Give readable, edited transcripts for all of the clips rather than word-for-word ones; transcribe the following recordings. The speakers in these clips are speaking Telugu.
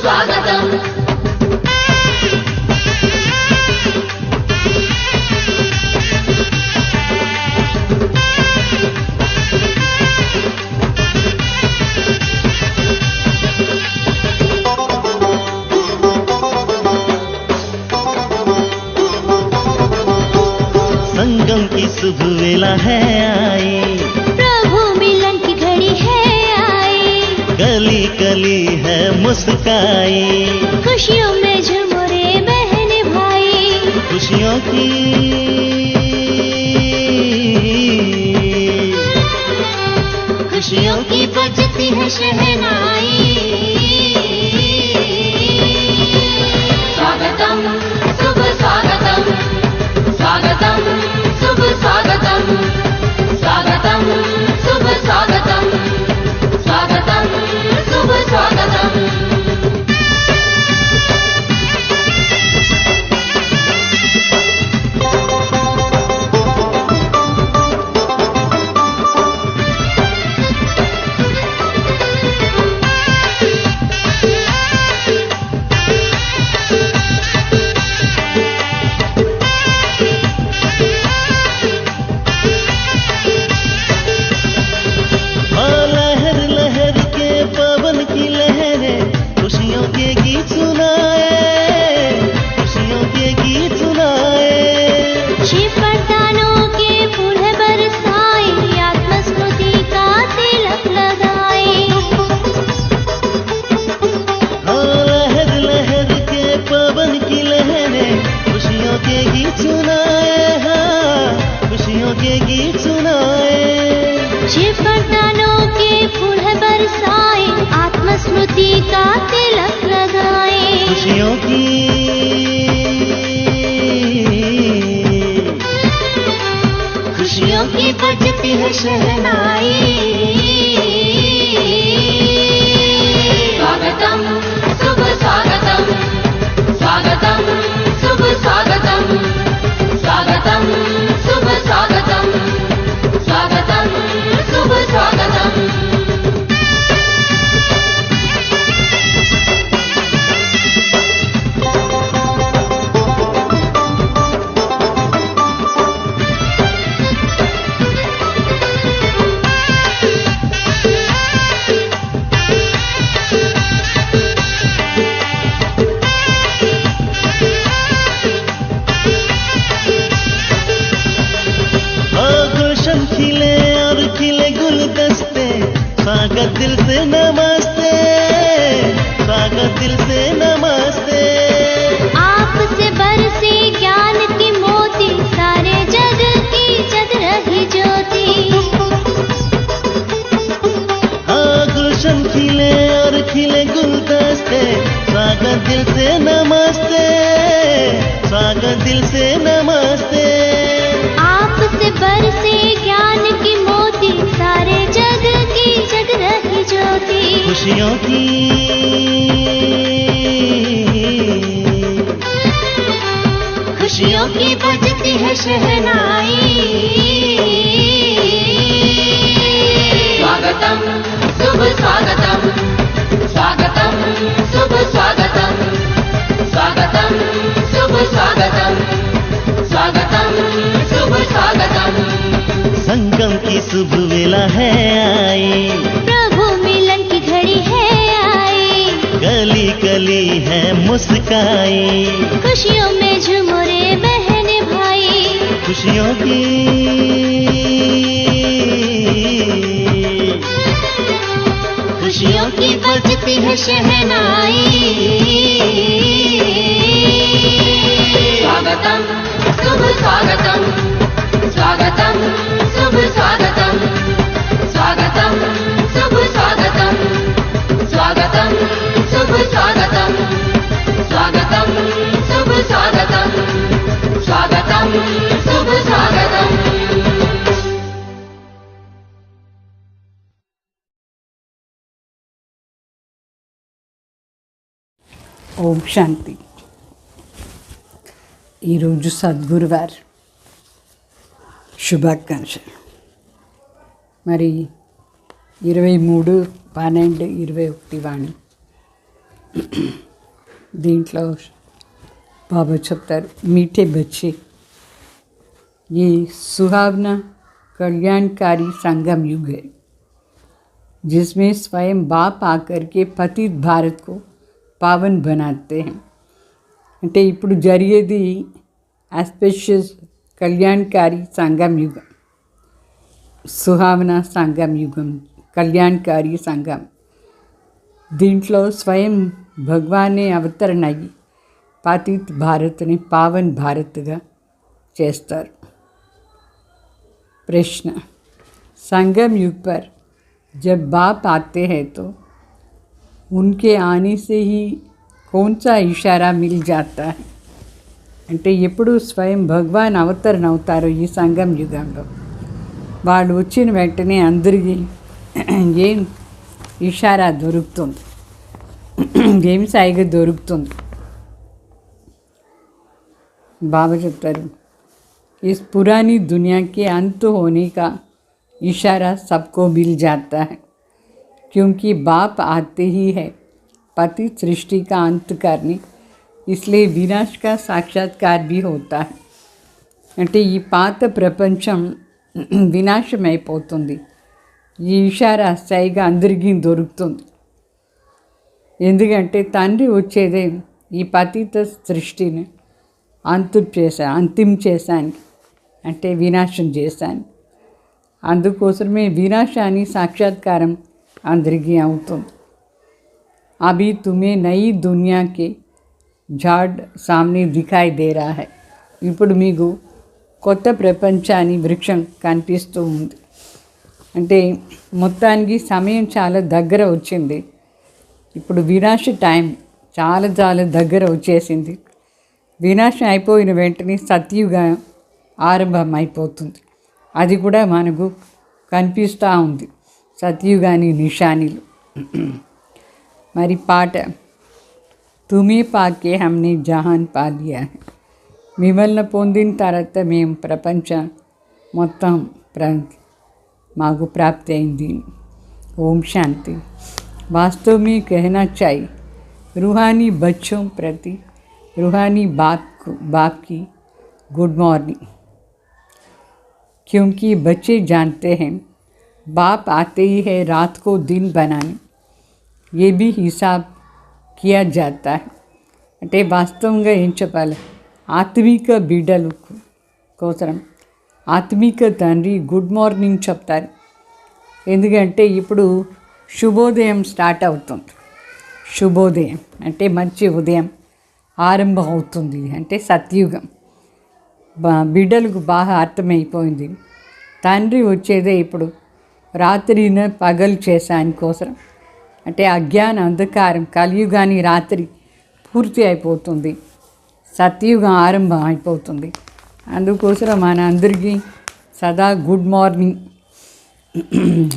स्वागतम् संगम की शुभ वेला है आई, प्रभु मिलन की घड़ी है आई, गली गली है मुस्काई, खुशियों में झूमो रे बहने भाई, खुशियों की बजती है शहनाई। स्वागतम् शुभ स्वागतम् स्वागतम् शुभ स्वागतम् स्वागतम् शुभ स्वागतम् स्वागतम् शुभ स्वागतम् खुशियों की बजती है शहनाई। स्वागतम् शुभ स्वागतम् स्वागतम् शुभ स्वागतम् स्वागतम् शुभ स्वागतम् स्वागतम् शुभ स्वागतम् स्वागत दिल से नमस्ते, स्वागत दिल से नमस्ते। आपसे बरसे ज्ञान की मोती, सारे जग की जग रही ज्योति। हाँ गुलशन खिले और खिले गुलदस्ते, स्वागत दिल से नमस्ते, स्वागत दिल से नमस्ते। आपसे बरसे ज्ञान की मोती, सारे जग की जग रही ज्योति। खुशियों की बजती है शहनाई। स्वागतम् शुभ स्वागतम् स्वागतम् शुभ स्वागतम् स्वागतम् शुभ स्वागतम् स्वागतम् शुभ स्वागतम् संगम की शुभ वेला है आई, प्रभु मिलन की घड़ी है आई, गली गली है मुस्काई, खुशियों में झूमो रे बहने भाई, खुशियों की बजती है शहनाई। स्वागतम् शुभ स्वागतम् स्वागतम् शुभ स्वागतम् स्वागतम् शुभ स्वागतम् स्वागतम् शुभ स्वागतम् स्वागतम् शुभ स्वागतम् स्वागतम् शुभ स्वागतम् ఓం శాంతి. ఈరోజు సద్గురువార్ శుభాకాంక్షలు. మరి 23/12/21 వాణి దీంట్లో బాబా చెప్తారు, మీఠే బచ్చే ये सुहावना कल्याणकारी संगम युग है जिसमें स्वयं बाप आकर के पतित भारत को पावन बनाते हैं. అంటే ఇప్పుడు జరిగేది ఆస్పెషియస్ కళ్యాణకారి సంగం యుగం, సుహావన సంగం యుగం, కళ్యాణకారి సంగం. దీంట్లో స్వయం భగవానే అవతరణ అయ్యి పతిత్ భారత్ని పావన్ భారత్గా చేస్తారు. प्रश्न, संगम युग पर जब बाप आते हैं तो उनके आने से ही कौन सा इशारा मिल जाता है? అంటే ఎప్పుడు స్వయం భగవాన్ అవతరణ అవుతారో ఈ సంగం యుగంలో వాళ్ళు వచ్చిన వెంటనే అందరికీ ఏం ఇషారా దొరుకుతుంది, ఏం సాయిగా దొరుకుతుంది? బాబా చెప్తారు, इस पुरानी दुनिया के अंत होने का इशारा सबको मिल जाता है क्योंकि बाप आते ही है पति सृष्टि का अंत करने, इसलिए विनाश का साक्षात्कार भी होता है. అంటే ఈ పాత ప్రపంచం వినాశమైపోతుంది, ఈ ఇషారా సైగా అందరికీ దొరుకుతుంది. ఎందుకంటే తండ్రి వచ్చేదే ఈ పతిత సృష్టిని అంతిం చేశానికి, అంటే వినాశం చేశాను. అందుకోసమే వినాశాన్ని సాక్షాత్కారం అందరికీ అవుతుంది. అభి తుమే నయి దునియాకి జాడ్ సామ్నే దిఖాయి దే రా హై. ఇప్పుడు మీకు కొత్త ప్రపంచాన్ని వృక్షం కనిపిస్తూ ఉంది. అంటే మొత్తానికి సమయం చాలా దగ్గర వచ్చింది. ఇప్పుడు వినాశ టైం చాలా చాలా దగ్గర వచ్చేసింది. వినాశం అయిపోయిన వెంటనే సత్యుగం ఆరంభం అయిపోతుంది. అది కూడా మనకు కనిపిస్తూ ఉంది, సత్యుగాని నిషానిలు. మరి పాట, తుమే పాకే హమ్నే జహాన్ పాలియా, మిమ్మల్ని పొందిన తర్వాత మేము ప్రపంచం మొత్తం మాకు ప్రాప్తి అయింది. ఓం శాంతి. वास्तव में कहना चाहिए, रूहानी बच्चों प्रति रूहानी बाप की गुड मॉर्निंग, क्योंकि बच्चे जानते हैं बाप आते ही है रात को दिन बनाने, ये भी हिसाब किया जाता है. అంటే వాస్తవంగా ఏం చెప్పాలి, ఆత్మిక బిడ్డలు కోసరం ఆత్మిక తండ్రి గుడ్ మార్నింగ్ చెప్తారు. ఎందుకంటే ఇప్పుడు శుభోదయం స్టార్ట్ అవుతుంది. శుభోదయం అంటే మంచి ఉదయం ఆరంభం అవుతుంది, అంటే సత్యుగం. బిడ్డలకు బాగా అర్థమైపోయింది, తండ్రి వచ్చేదే ఇప్పుడు రాత్రిని పగలు చేశాని కోసం. అంటే అజ్ఞాన అంధకారం కలియుగాని రాత్రి పూర్తి అయిపోతుంది, సత్యుగం ఆరంభం అయిపోతుంది. అందుకోసం మన అందరికీ సదా గుడ్ మార్నింగ్.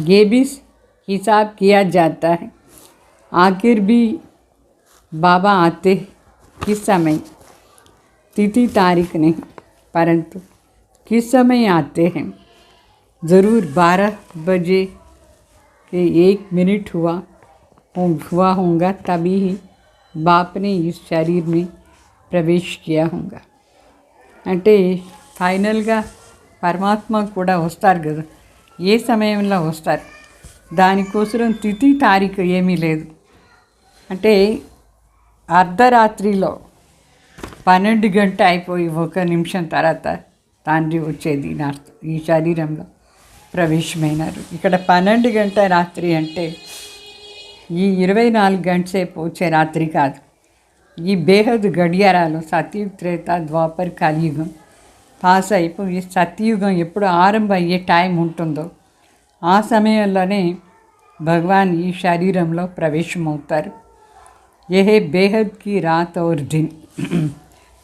ये भी हिसाब किया जाता है, आखिर भी बाबा आते किस समय, तिथि तारीख नहीं, परंतु किस समय आते हैं. ज़रूर 12 बजे के 1 मिनट हुआ होगा, तभी ही बाप ने इस शरीर में प्रवेश किया होगा. అంటే ఫైనల్గా పరమాత్మ కూడా వస్తారు కదా, ఏ సమయంలో వస్తారు, దానికోసం తిథి తారీఖు ఏమీ లేదు. అంటే అర్ధరాత్రిలో 12 గంట అయిపోయి 1 నిమిషం తర్వాత తండ్రి వచ్చేది ఈ శరీరంలో ప్రవేశమైనారు. ఇక్కడ 12 గంట రాత్రి అంటే ఈ 24 గంట సేపు వచ్చే రాత్రి కాదు. ఈ బేహద్ గడియారాలు సత్యుగ, త్రేత, ద్వాపర్, కలియుగం పాస్ అయిపోయి సత్యుగం ఎప్పుడు ఆరంభం అయ్యే టైం ఉంటుందో ఆ సమయంలోనే భగవాన్ ఈ శరీరంలో ప్రవేశమవుతారు. यह बेहद की रात और दिन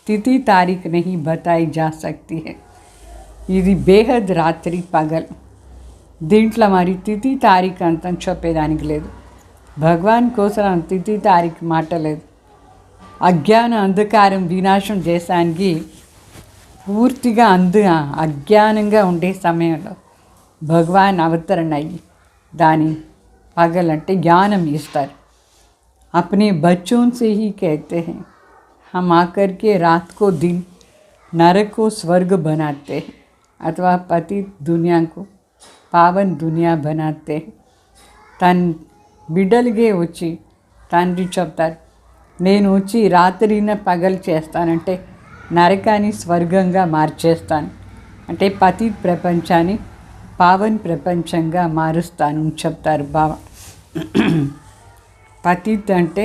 तिथि तारीख नहीं बताई जा सकती है. ఇది బేహద్ రాత్రి పగల్, దీంట్లో మరి తిథి తారీఖు అంతా చెప్పేదానికి లేదు. భగవాన్ కోసం తిథి తారీఖు మాట లేదు. అజ్ఞాన అంధకారం వినాశం చేసానికి పూర్తిగా అజ్ఞానంగా ఉండే సమయంలో భగవాన్ అవతరణ అయ్యి దాని పగలంటే జ్ఞానం ఇస్తారు. अपने बच्चों से ही कहते हैं, हम आकर के रात को दिन, नरक को स्वर्ग बनाते हैं, अथवा पतित दुनिया को पावन दुनिया बनाते हैं. తన బిడ్డలుగే వచ్చి తండ్రి చెప్తారు, నేను వచ్చి రాత్రిన పగలు చేస్తానంటే నరకాన్ని స్వర్గంగా మార్చేస్తాను, అంటే పతిత్ ప్రపంచాన్ని పావన్ ప్రపంచంగా మారుస్తాను అని చెప్తారు బాబా. పతిత్ అంటే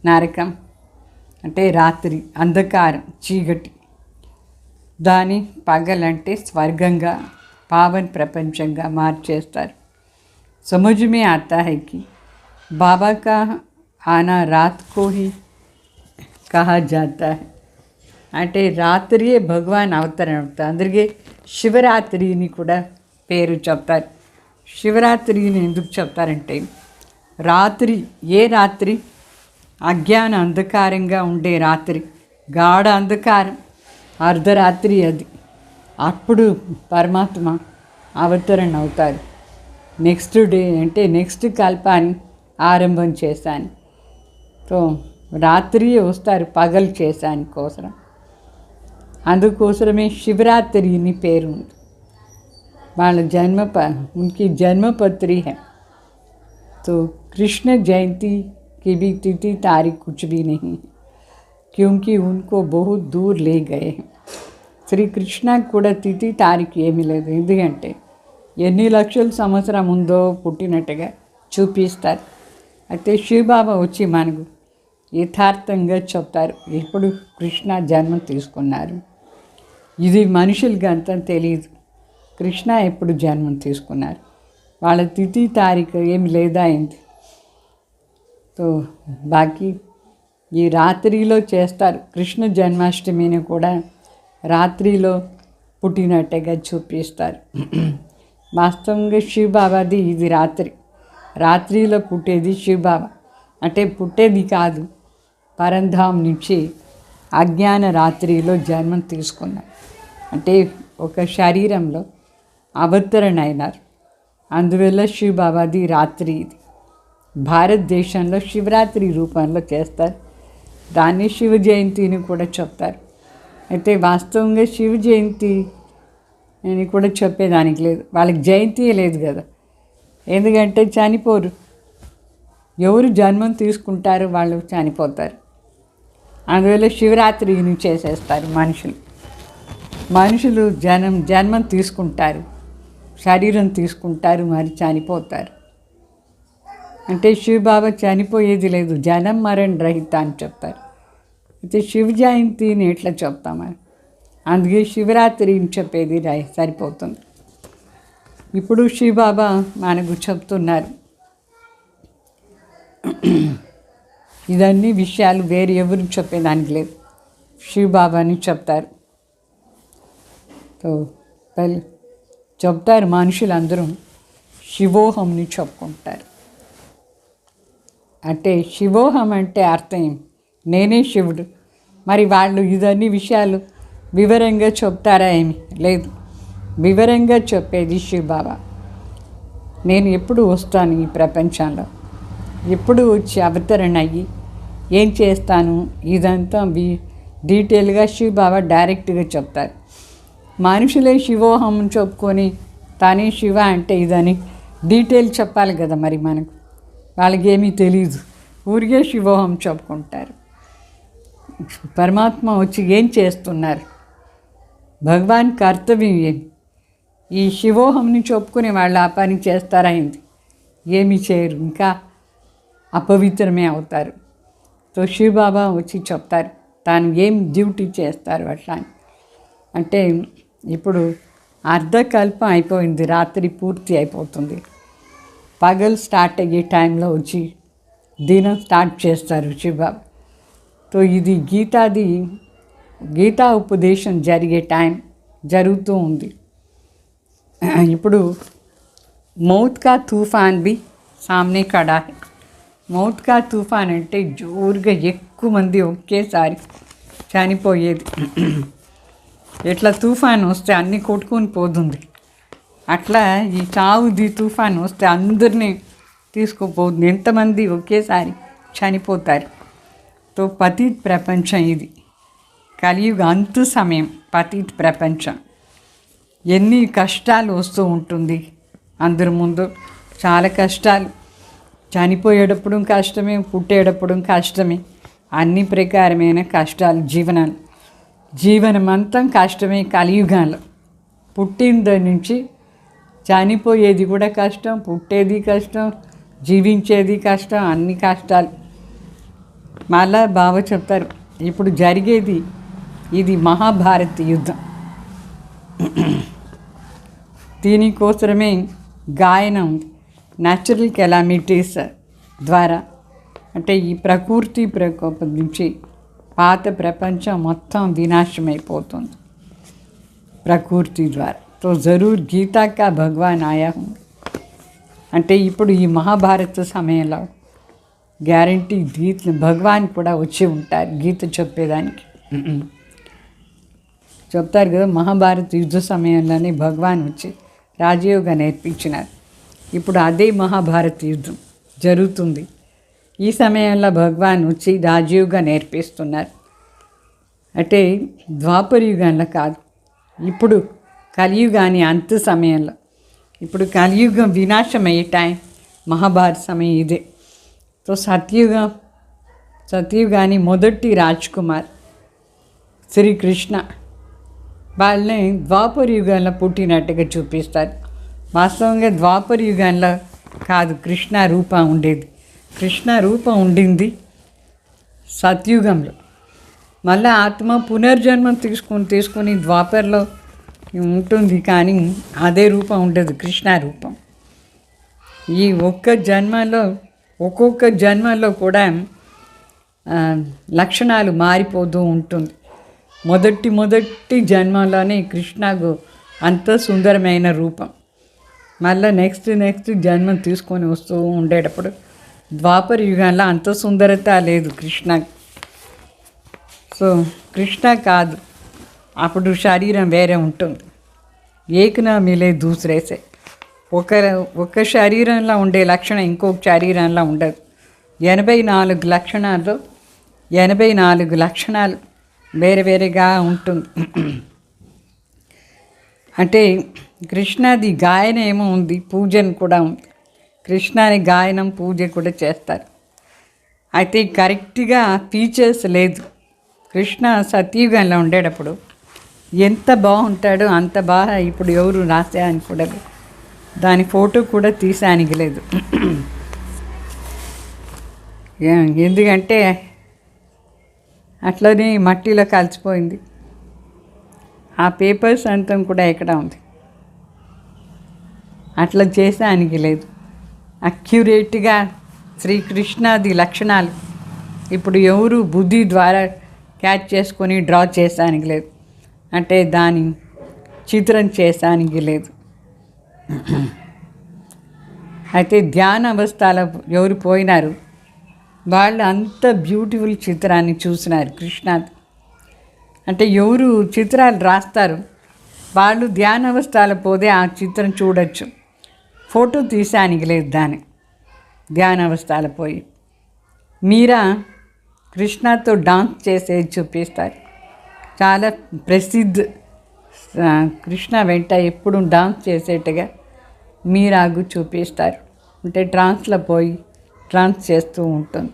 నరకం, అంటే రాత్రి, అంధకారం, చీకటి. దాని పగలంటే స్వర్గంగా पावन प्रपंचंगा मार्चेस्तार. समझ में आता है कि बाबा का आना रात को ही कहा जाता है. అంటే రాత్రియే భగవాన్ అవతరణ అవుతారు. అందుకే శివరాత్రిని కూడా పేరు చెప్తారు. శివరాత్రిని ఎందుకు చెప్తారంటే, రాత్రి, ఏ రాత్రి? అజ్ఞాన అంధకారంగా ఉండే రాత్రి, గాఢ అంధకారం, అర్ధరాత్రి అది. అప్పుడు పరమాత్మ అవతరణ అవుతారు. నెక్స్ట్ డే అంటే నెక్స్ట్ కల్పాన్ని ఆరంభం చేశాను. సో రాత్రియే వస్తారు పగలు చేశాను కోసం. అందుకోసమే శివరాత్రి అని పేరు ఉంది. వాళ్ళ उनकी जन्मपत्री है. तो कृष्ण जयंती की भी तिथि तारीख कुछ भी नहीं है, क्योंकि उनको बहुत दूर ले गए हैं. శ్రీకృష్ణ కూడా తిథి తారీఖు ఏమీ లేదు. ఎందుకంటే ఎన్ని లక్షల సంవత్సరం ముందో పుట్టినట్టుగా చూపిస్తారు. అయితే శివబాబా వచ్చి మనకు యథార్థంగా చెప్తారు, ఎప్పుడు కృష్ణ జన్మ తీసుకున్నారు. ఇది మనుషులకి అంతా తెలియదు, కృష్ణ ఎప్పుడు జన్మం తీసుకున్నారు. వాళ్ళ తిథి తారీఖు ఏమి లేదా అయింది. సో బాకీ ఈ రాత్రిలో చేస్తారు. కృష్ణ జన్మాష్టమిని కూడా రాత్రిలో పుట్టినట్టుగా చూపిస్తారు. వాస్తవంగా శివబాబాది ఇది రాత్రిలో పుట్టేది శివబాబా. అంటే పుట్టేది కాదు, పరంధాం నుంచి అజ్ఞాన రాత్రిలో జన్మం తీసుకున్నారు. అంటే ఒక శరీరంలో అవతరణ అయినారు. అందువల్ల శివబాబాది రాత్రి ఇది. భారతదేశంలో శివరాత్రి రూపంలో చేస్తారు. దాన్ని శివ జయంతిని కూడా చెప్తారు. అయితే వాస్తవంగా శివ జయంతి అని కూడా చెప్పేదానికి లేదు. వాళ్ళకి జయంతి లేదు కదా, ఎందుకంటే చనిపోరు. ఎవరు జన్మం తీసుకుంటారు వాళ్ళు చనిపోతారు. అందువల్ల శివరాత్రిని చేసేస్తారు. మనుషులు జన్మం తీసుకుంటారు, శరీరం తీసుకుంటారు, మరి చనిపోతారు. అంటే శివబాబా చనిపోయేది లేదు, జనం మరణ రహిత అని చెప్తారు. అయితే శివ జయంతిని ఎట్లా చెప్తామని, అందుకే శివరాత్రిని చెప్పేది సరిపోతుంది. ఇప్పుడు శివబాబా మనకు చెప్తున్నారు, ఇదన్నీ విషయాలు వేరే ఎవరు చెప్పేదానికి లేదు, శివబాబాని చెప్తారు. సో చెప్తారు, మనుషులందరూ శివోహంని చెప్పుకుంటారు. అంటే శివోహం అంటే అర్థం నేనే శివుడు. మరి వాళ్ళు ఇదన్నీ విషయాలు వివరంగా చెప్తారా? ఏమి లేదు, వివరంగా చెప్పేది శివబాబా. నేను ఎప్పుడు వస్తాను ఈ ప్రపంచంలో, ఎప్పుడు వచ్చి అవతరణ అయ్యి ఏం చేస్తాను, ఇదంతా డీటెయిల్గా శివబాబా డైరెక్ట్గా చెప్తారు. మనుషులే శివోహం చెప్పుకొని తానే శివ అంటే ఇదని డీటెయిల్ చెప్పాలి కదా. మరి మనకు వాళ్ళకి ఏమీ తెలీదు, ఊరికే శివోహం చెప్పుకుంటారు. పరమాత్మ వచ్చి ఏం చేస్తున్నారు, భగవాన్ కర్తవ్యం ఏమి? ఈ శివోహంని చెప్పుకుని వాళ్ళు ఆ పని చేస్తారైంది, ఏమీ చేయరు, ఇంకా అపవిత్రమే అవుతారు. సో శివబాబా వచ్చి చెప్తారు తాను ఏం డ్యూటీ చేస్తారు అట్లా. అంటే ఇప్పుడు అర్ధకల్పం అయిపోయింది, రాత్రి పూర్తి అయిపోతుంది. పగలు స్టార్ట్ అయ్యే టైంలో వచ్చి దినం స్టార్ట్ చేస్తారు శివబాబా. సో ఇది గీతా ఉపదేశం జరిగే టైం జరుగుతూ ఉంది. ఇప్పుడు మౌత్ కా తూఫాన్ బి సామ్నే ఖడా హై. మౌత్ కా తూఫాన్ అంటే జోరుగా ఎక్కువ మంది ఒకేసారి చనిపోయేది. ఎట్లా తుఫాన్ వస్తే అన్నీ కొట్టుకొని పోతుంది, అట్లా ఈ చావుది తుఫాన్ వస్తే అందరినీ తీసుకుపోతుంది. ఎంతమంది ఒకేసారి చనిపోతారు. తో పతిత్ ప్రపంచం ఇది, కలియుగ అంతు సమయం, పతిత్ ప్రపంచం. ఎన్ని కష్టాలు వస్తూ ఉంటుంది అందరి ముందు, చాలా కష్టాలు. చనిపోయేటప్పుడు కష్టమే, పుట్టేటప్పుడు కష్టమే, అన్ని ప్రకారమైన కష్టాలు. జీవనమంతం కష్టమే కలియుగంలో. పుట్టిన నుంచి చనిపోయేది కూడా కష్టం, పుట్టేది కష్టం, జీవించేది కష్టం, అన్ని కష్టాలు. మళ్ళా బావ చెప్తారు, ఇప్పుడు జరిగేది ఇది మహాభారత యుద్ధం. దీనికోసమే గాయనం ఉంది. న్యాచురల్ కెలామిటీస్ ద్వారా, అంటే ఈ ప్రకృతి ప్రకోపం నుంచి పాత ప్రపంచం మొత్తం వినాశమైపోతుంది ప్రకృతి ద్వారా. తో జరూర్ గీతా కా భగవాన్ ఆయా హూ. అంటే ఇప్పుడు ఈ మహాభారత సమయంలో గ్యారంటీ భగవాన్ కూడా వచ్చి ఉంటారు గీత చెప్పేదానికి. చెప్తారు కదా, మహాభారత యుద్ధ సమయంలోనే భగవాన్ వచ్చి రాజయోగా నేర్పించినారు. ఇప్పుడు అదే మహాభారత యుద్ధం జరుగుతుంది. ఈ సమయంలో భగవాన్ వచ్చి రాజయోగా నేర్పిస్తున్నారు. అంటే ద్వాపర యుగంలో కాదు, ఇప్పుడు కలియుగాని అంత సమయంలో. ఇప్పుడు కలియుగం వినాశమయ్యే టైం, మహాభారత సమయం ఇదే. తో సత్యుగాని మొదటి రాజ్కుమార్ శ్రీకృష్ణ, వాళ్ళని ద్వాపర యుగంలో పుట్టినట్టుగా చూపిస్తారు. వాస్తవంగా ద్వాపర యుగంలో కాదు కృష్ణ రూపం ఉండేది. కృష్ణ రూపం ఉండింది సత్యుగంలో. మళ్ళీ ఆత్మ పునర్జన్మ తీసుకొని ద్వాపరలో ఉంటుంది, కానీ అదే రూపం ఉండదు కృష్ణ రూపం. ఈ ఒక్కొక్క జన్మలో కూడా లక్షణాలు మారిపోతూ ఉంటుంది. మొదటి జన్మలోనే కృష్ణకు అంత సుందరమైన రూపం. మళ్ళీ నెక్స్ట్ జన్మ తీసుకొని వస్తూ ఉండేటప్పుడు ద్వాపర యుగంలో అంత సుందరత లేదు కృష్ణ. సో కృష్ణ కాదు, అప్పుడు శరీరం వేరే ఉంటుంది. ఏకనా మిలే దూసరేసే, ఒక శరీరంలో ఉండే లక్షణం ఇంకొక శరీరంలో ఉండదు. 84 లక్షణాల్లో 84 లక్షణాలు వేరేగా ఉంటుంది. అంటే కృష్ణది గాయన ఏమో ఉంది, పూజను కూడా ఉంది. కృష్ణని గాయనం పూజ కూడా చేస్తారు. అయితే కరెక్ట్గా ఫీచర్స్ లేదు. కృష్ణ సత్యుగంలో ఉండేటప్పుడు ఎంత బాగుంటాడో అంత బాగా ఇప్పుడు ఎవరు రాసేయని కూడా దాని ఫోటో కూడా తీసానికి లేదు. ఎందుకంటే అట్లనే మట్టిలో కలిసిపోయింది. ఆ పేపర్స్ అంతా కూడా ఎక్కడ ఉంది, అట్లా చేసానికి లేదు. అక్యురేట్గా శ్రీకృష్ణాది లక్షణాలు ఇప్పుడు ఎవరు బుద్ధి ద్వారా క్యాచ్ చేసుకొని డ్రా చేసానికి లేదు, అంటే దాని చిత్రం చేసానికి లేదు. అయితే ధ్యాన అవస్థలో ఎవరు పోయినారు వాళ్ళు అంత బ్యూటిఫుల్ చిత్రాన్ని చూసినారు కృష్ణాది. అంటే ఎవరు చిత్రాలు రాస్తారు వాళ్ళు ధ్యాన అవస్థలో పోతే ఆ చిత్రం చూడొచ్చు, ఫోటో తీసానికి లేదు దాన్ని ధ్యాన అవస్థలో పోయి. మీరా కృష్ణతో డాన్స్ చేసేది చూపిస్తారు. చాలా ప్రసిద్ధ కృష్ణ వెంట ఎప్పుడు డాన్స్ చేసేట్టుగా మీరాగు చూపిస్తారు. అంటే ట్రాన్స్లో పోయి ట్రాన్స్ చేస్తూ ఉంటుంది.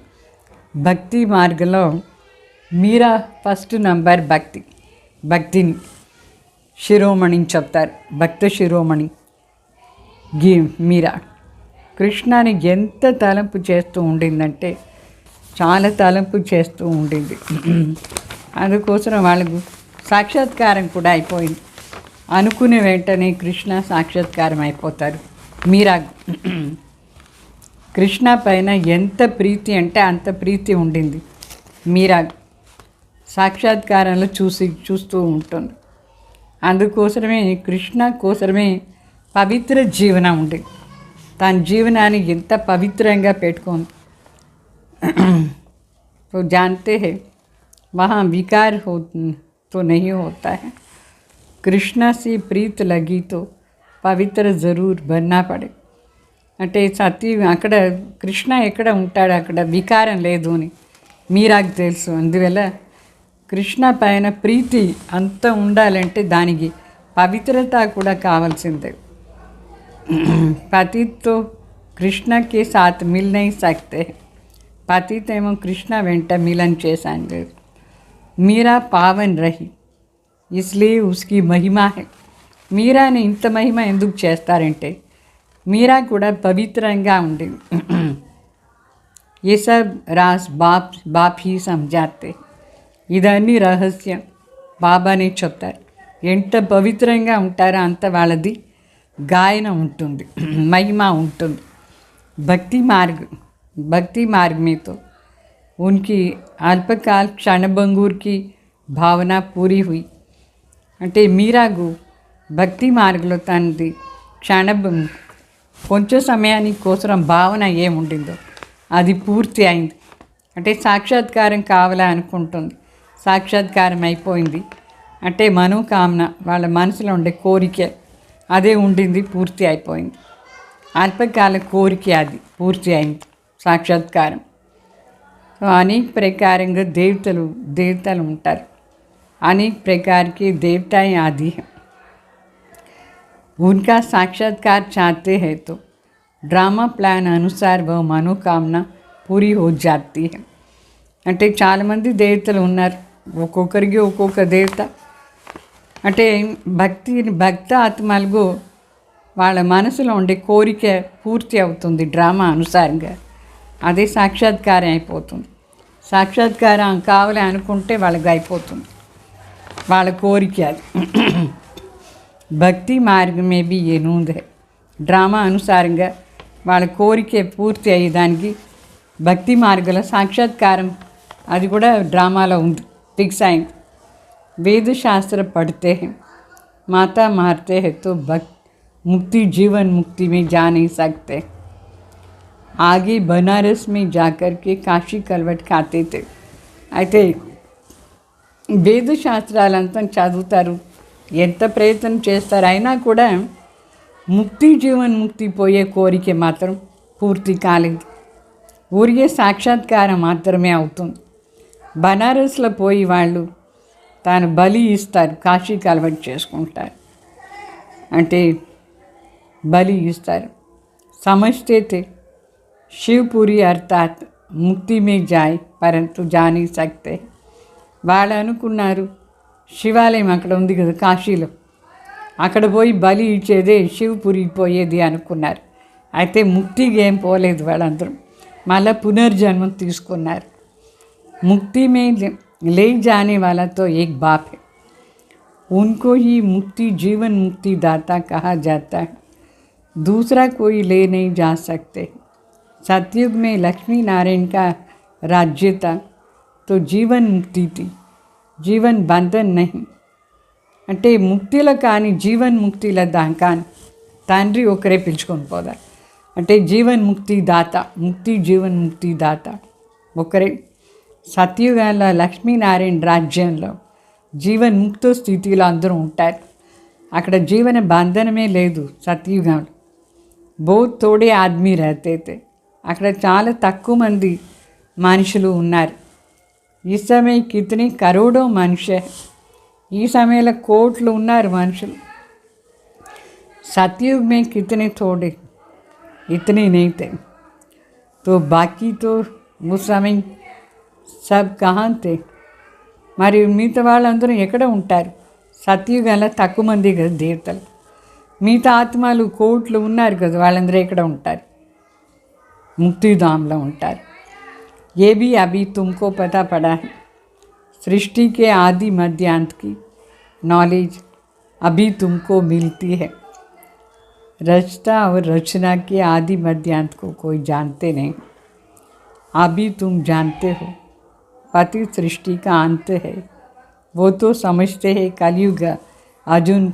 భక్తి మార్గంలో మీరా ఫస్ట్ నంబర్ భక్తిని శిరోమణిని చెప్తారు. భక్త శిరోమణి మీరా కృష్ణని ఎంత తలంపు చేస్తూ ఉండిందంటే చాలా తలంపు చేస్తూ ఉండింది. అందుకోసం వాళ్ళకు సాక్షాత్కారం కూడా అయిపోయింది. అనుకునే వెంటనే కృష్ణ సాక్షాత్కారం అయిపోతారు. మీరా కృష్ణ పైన ఎంత ప్రీతి అంటే అంత ప్రీతి ఉండింది. మీరా సాక్షాత్కారంలో చూస్తూ ఉంటుంది. అందుకోసమే కృష్ణ కోసమే పవిత్ర జీవనం ఉంది. తన జీవనాన్ని ఎంత పవిత్రంగా పెట్టుకోండి. तो जानते हैं वहाँ विकार तो नहीं होता है. कृष्णा से प्रीत लगी तो पवित्र ज़रूर बनना पड़े. అంటే అక్కడ కృష్ణ ఎక్కడ ఉంటాడు, అక్కడ వికారం లేదు అని మీరాకు తెలుసు. అందువల్ల కృష్ణ పైన ప్రీతి అంత ఉండాలంటే దానికి పవిత్రత కూడా కావాల్సిందే. పతితో కృష్ణకి సాత్ మిల్ नहीं सकते. పతితో ఏమో కృష్ణ వెంట మిలన్ చేశాను లేదు. మీరా పావన్ రహి ఇస్లీ ఉస్కి మహిమా హై. మీరాని ఇంత మహిమ ఎందుకు చేస్తారంటే మీరా కూడా పవిత్రంగా ఉండేది. ఏ సబ్ రాస్ బాప్ హీ సమజాతే. ఇదన్నీ రహస్యం బాబానే చెప్తారు. ఎంత పవిత్రంగా ఉంటారో అంత వాళ్ళది గాయన ఉంటుంది, महिमा ఉంటుంది. भक्ति मार्ग में तो उनकी अल्पकाल क्षणभंगूर की భావన పూరి हुई. అంటే మీరాకు భక్తి మార్గంలో తనది కొంచెం సమయానికి కోసం భావన ఏముండిందో అది పూర్తి అయింది. అంటే సాక్షాత్కారం కావాలా అనుకుంటుంది, సాక్షాత్కారం అయిపోయింది. అంటే మనోకామన వాళ్ళ మనసులో ఉండే కోరిక అదే ఉండింది, పూర్తి అయిపోయింది. అల్పకాల కోరిక అది పూర్తి అయింది, సాక్షాత్కారం. అనేక ప్రకారంగా దేవతలు ఉంటారు. అనేక ప్రकारके देवताएं आदि हैं. उनका साक्षात्कार चाहते हैं तो ड्रामा प्लान अनुसार वह मनोकामना पूरी हो जाती है. అంటే చాలామంది దేవతలు ఉన్నారు, ఒక్కొక్కరికి ఒక్కొక్క దేవత. అంటే భక్త ఆత్మలకు వాళ్ళ మనసులో ఉండే కోరిక పూర్తి అవుతుంది డ్రామా అనుసారంగా. అదే సాక్షాత్కారం అయిపోతుంది. సాక్షాత్కారం కావాలి అనుకుంటే వాళ్ళకి అయిపోతుంది వాళ్ళ కోరిక అది. భక్తి మార్గమే బి ఏనుందే. డ్రామా అనుసారంగా వాళ్ళ కోరిక పూర్తి అయ్యేదానికి భక్తి మార్గంలో సాక్షాత్కారం అది కూడా డ్రామాలో ఉంది, ఫిక్స్ అయింది. वेद शास्त्र पढ़ते हैं, माता मारते हैं तो मुक्ति जीवन मुक्ति में जा नहीं सकते. आगे बनारस में जाकर के काशी कलवट खाते थे. అయితే వేద శాస్త్రాలంతా చదువుతారు, ఎంత ప్రయత్నం చేస్తారు, అయినా కూడా ముక్తి జీవన్ ముక్తి పోయే కోరిక మాత్రం పూర్తి కాలేదు. ఊరికే సాక్షాత్కారం మాత్రమే అవుతుంది. బనారస్లో పోయి వాళ్ళు తాను బలి ఇస్తారు, కాశీకి అలవాటు చేసుకుంటారు. అంటే బలి ఇస్తారు. समझते थे शिवपुरी अर्थात मुक्ति में जाए परंतु जा नहीं सकते. వాళ్ళు అనుకున్నారు శివాలయం అక్కడ ఉంది కదా కాశీలో, అక్కడ పోయి బలి ఇచ్చేదే శివపురి పోయేది అనుకున్నారు. అయితే ముక్తికి ఏం పోలేదు వాళ్ళందరూ, మళ్ళీ పునర్జన్మం తీసుకున్నారు. मुक्ति में ले जाने वाला तो एक बाप है, उनको ही मुक्ति जीवन मुक्ति दाता कहा जाता है. दूसरा कोई ले नहीं जा सकते. सतयुग में लक्ष्मी नारायण का राज्य था तो जीवन मुक्ति थी, जीवन बंधन नहीं. అంటే ముక్తిలో కానీ జీవన్ ముక్తిలో కానీ తండ్రి ఒకరే పిలుచుకొని పోదారు. అంటే జీవన్ ముక్తి దాత, ముక్తి జీవన్ ముక్తి దాత ఒకరే. సత్యుగాల లక్ష్మీనారాయణ రాజ్యంలో జీవన్ ముక్త స్థితిలో అందరూ ఉంటారు. అక్కడ జీవన బంధనమే లేదు సత్యుగంలో. బహుత్ తోడే ఆద్మీ రహతే. అక్కడ చాలా తక్కువ మంది మనుషులు ఉన్నారు. ఈ సమయం కితని కరోడో మనుషే, ఈ సమయంలో కోట్లు ఉన్నారు మనుషులు. सतयुग में कितने थोड़े, इतने नहीं थे. तो बाकी तो उस समय सब कहाँ थे. మరి మిగతా వాళ్ళందరూ ఎక్కడ ఉంటారు? సత్యుగంలో తక్కువ మంది కదా దేవతలు. మిగతా ఆత్మలు కోట్లు ఉన్నారు కదా, వాళ్ళందరూ ఎక్కడ ఉంటారు? मुक्तिधाम ఉంటారు. ये भी अभी तुमको पता पड़ा है. सृष्टि के आदि मध्य अंत की नॉलेज अभी तुमको मिलती है. रचना और रचना के आदि मध्य अंत को कोई जानते नहीं. अभी तुम जानते हो पति सृष्टि का अंत है. वो तो समझते हैं कलयुग अजून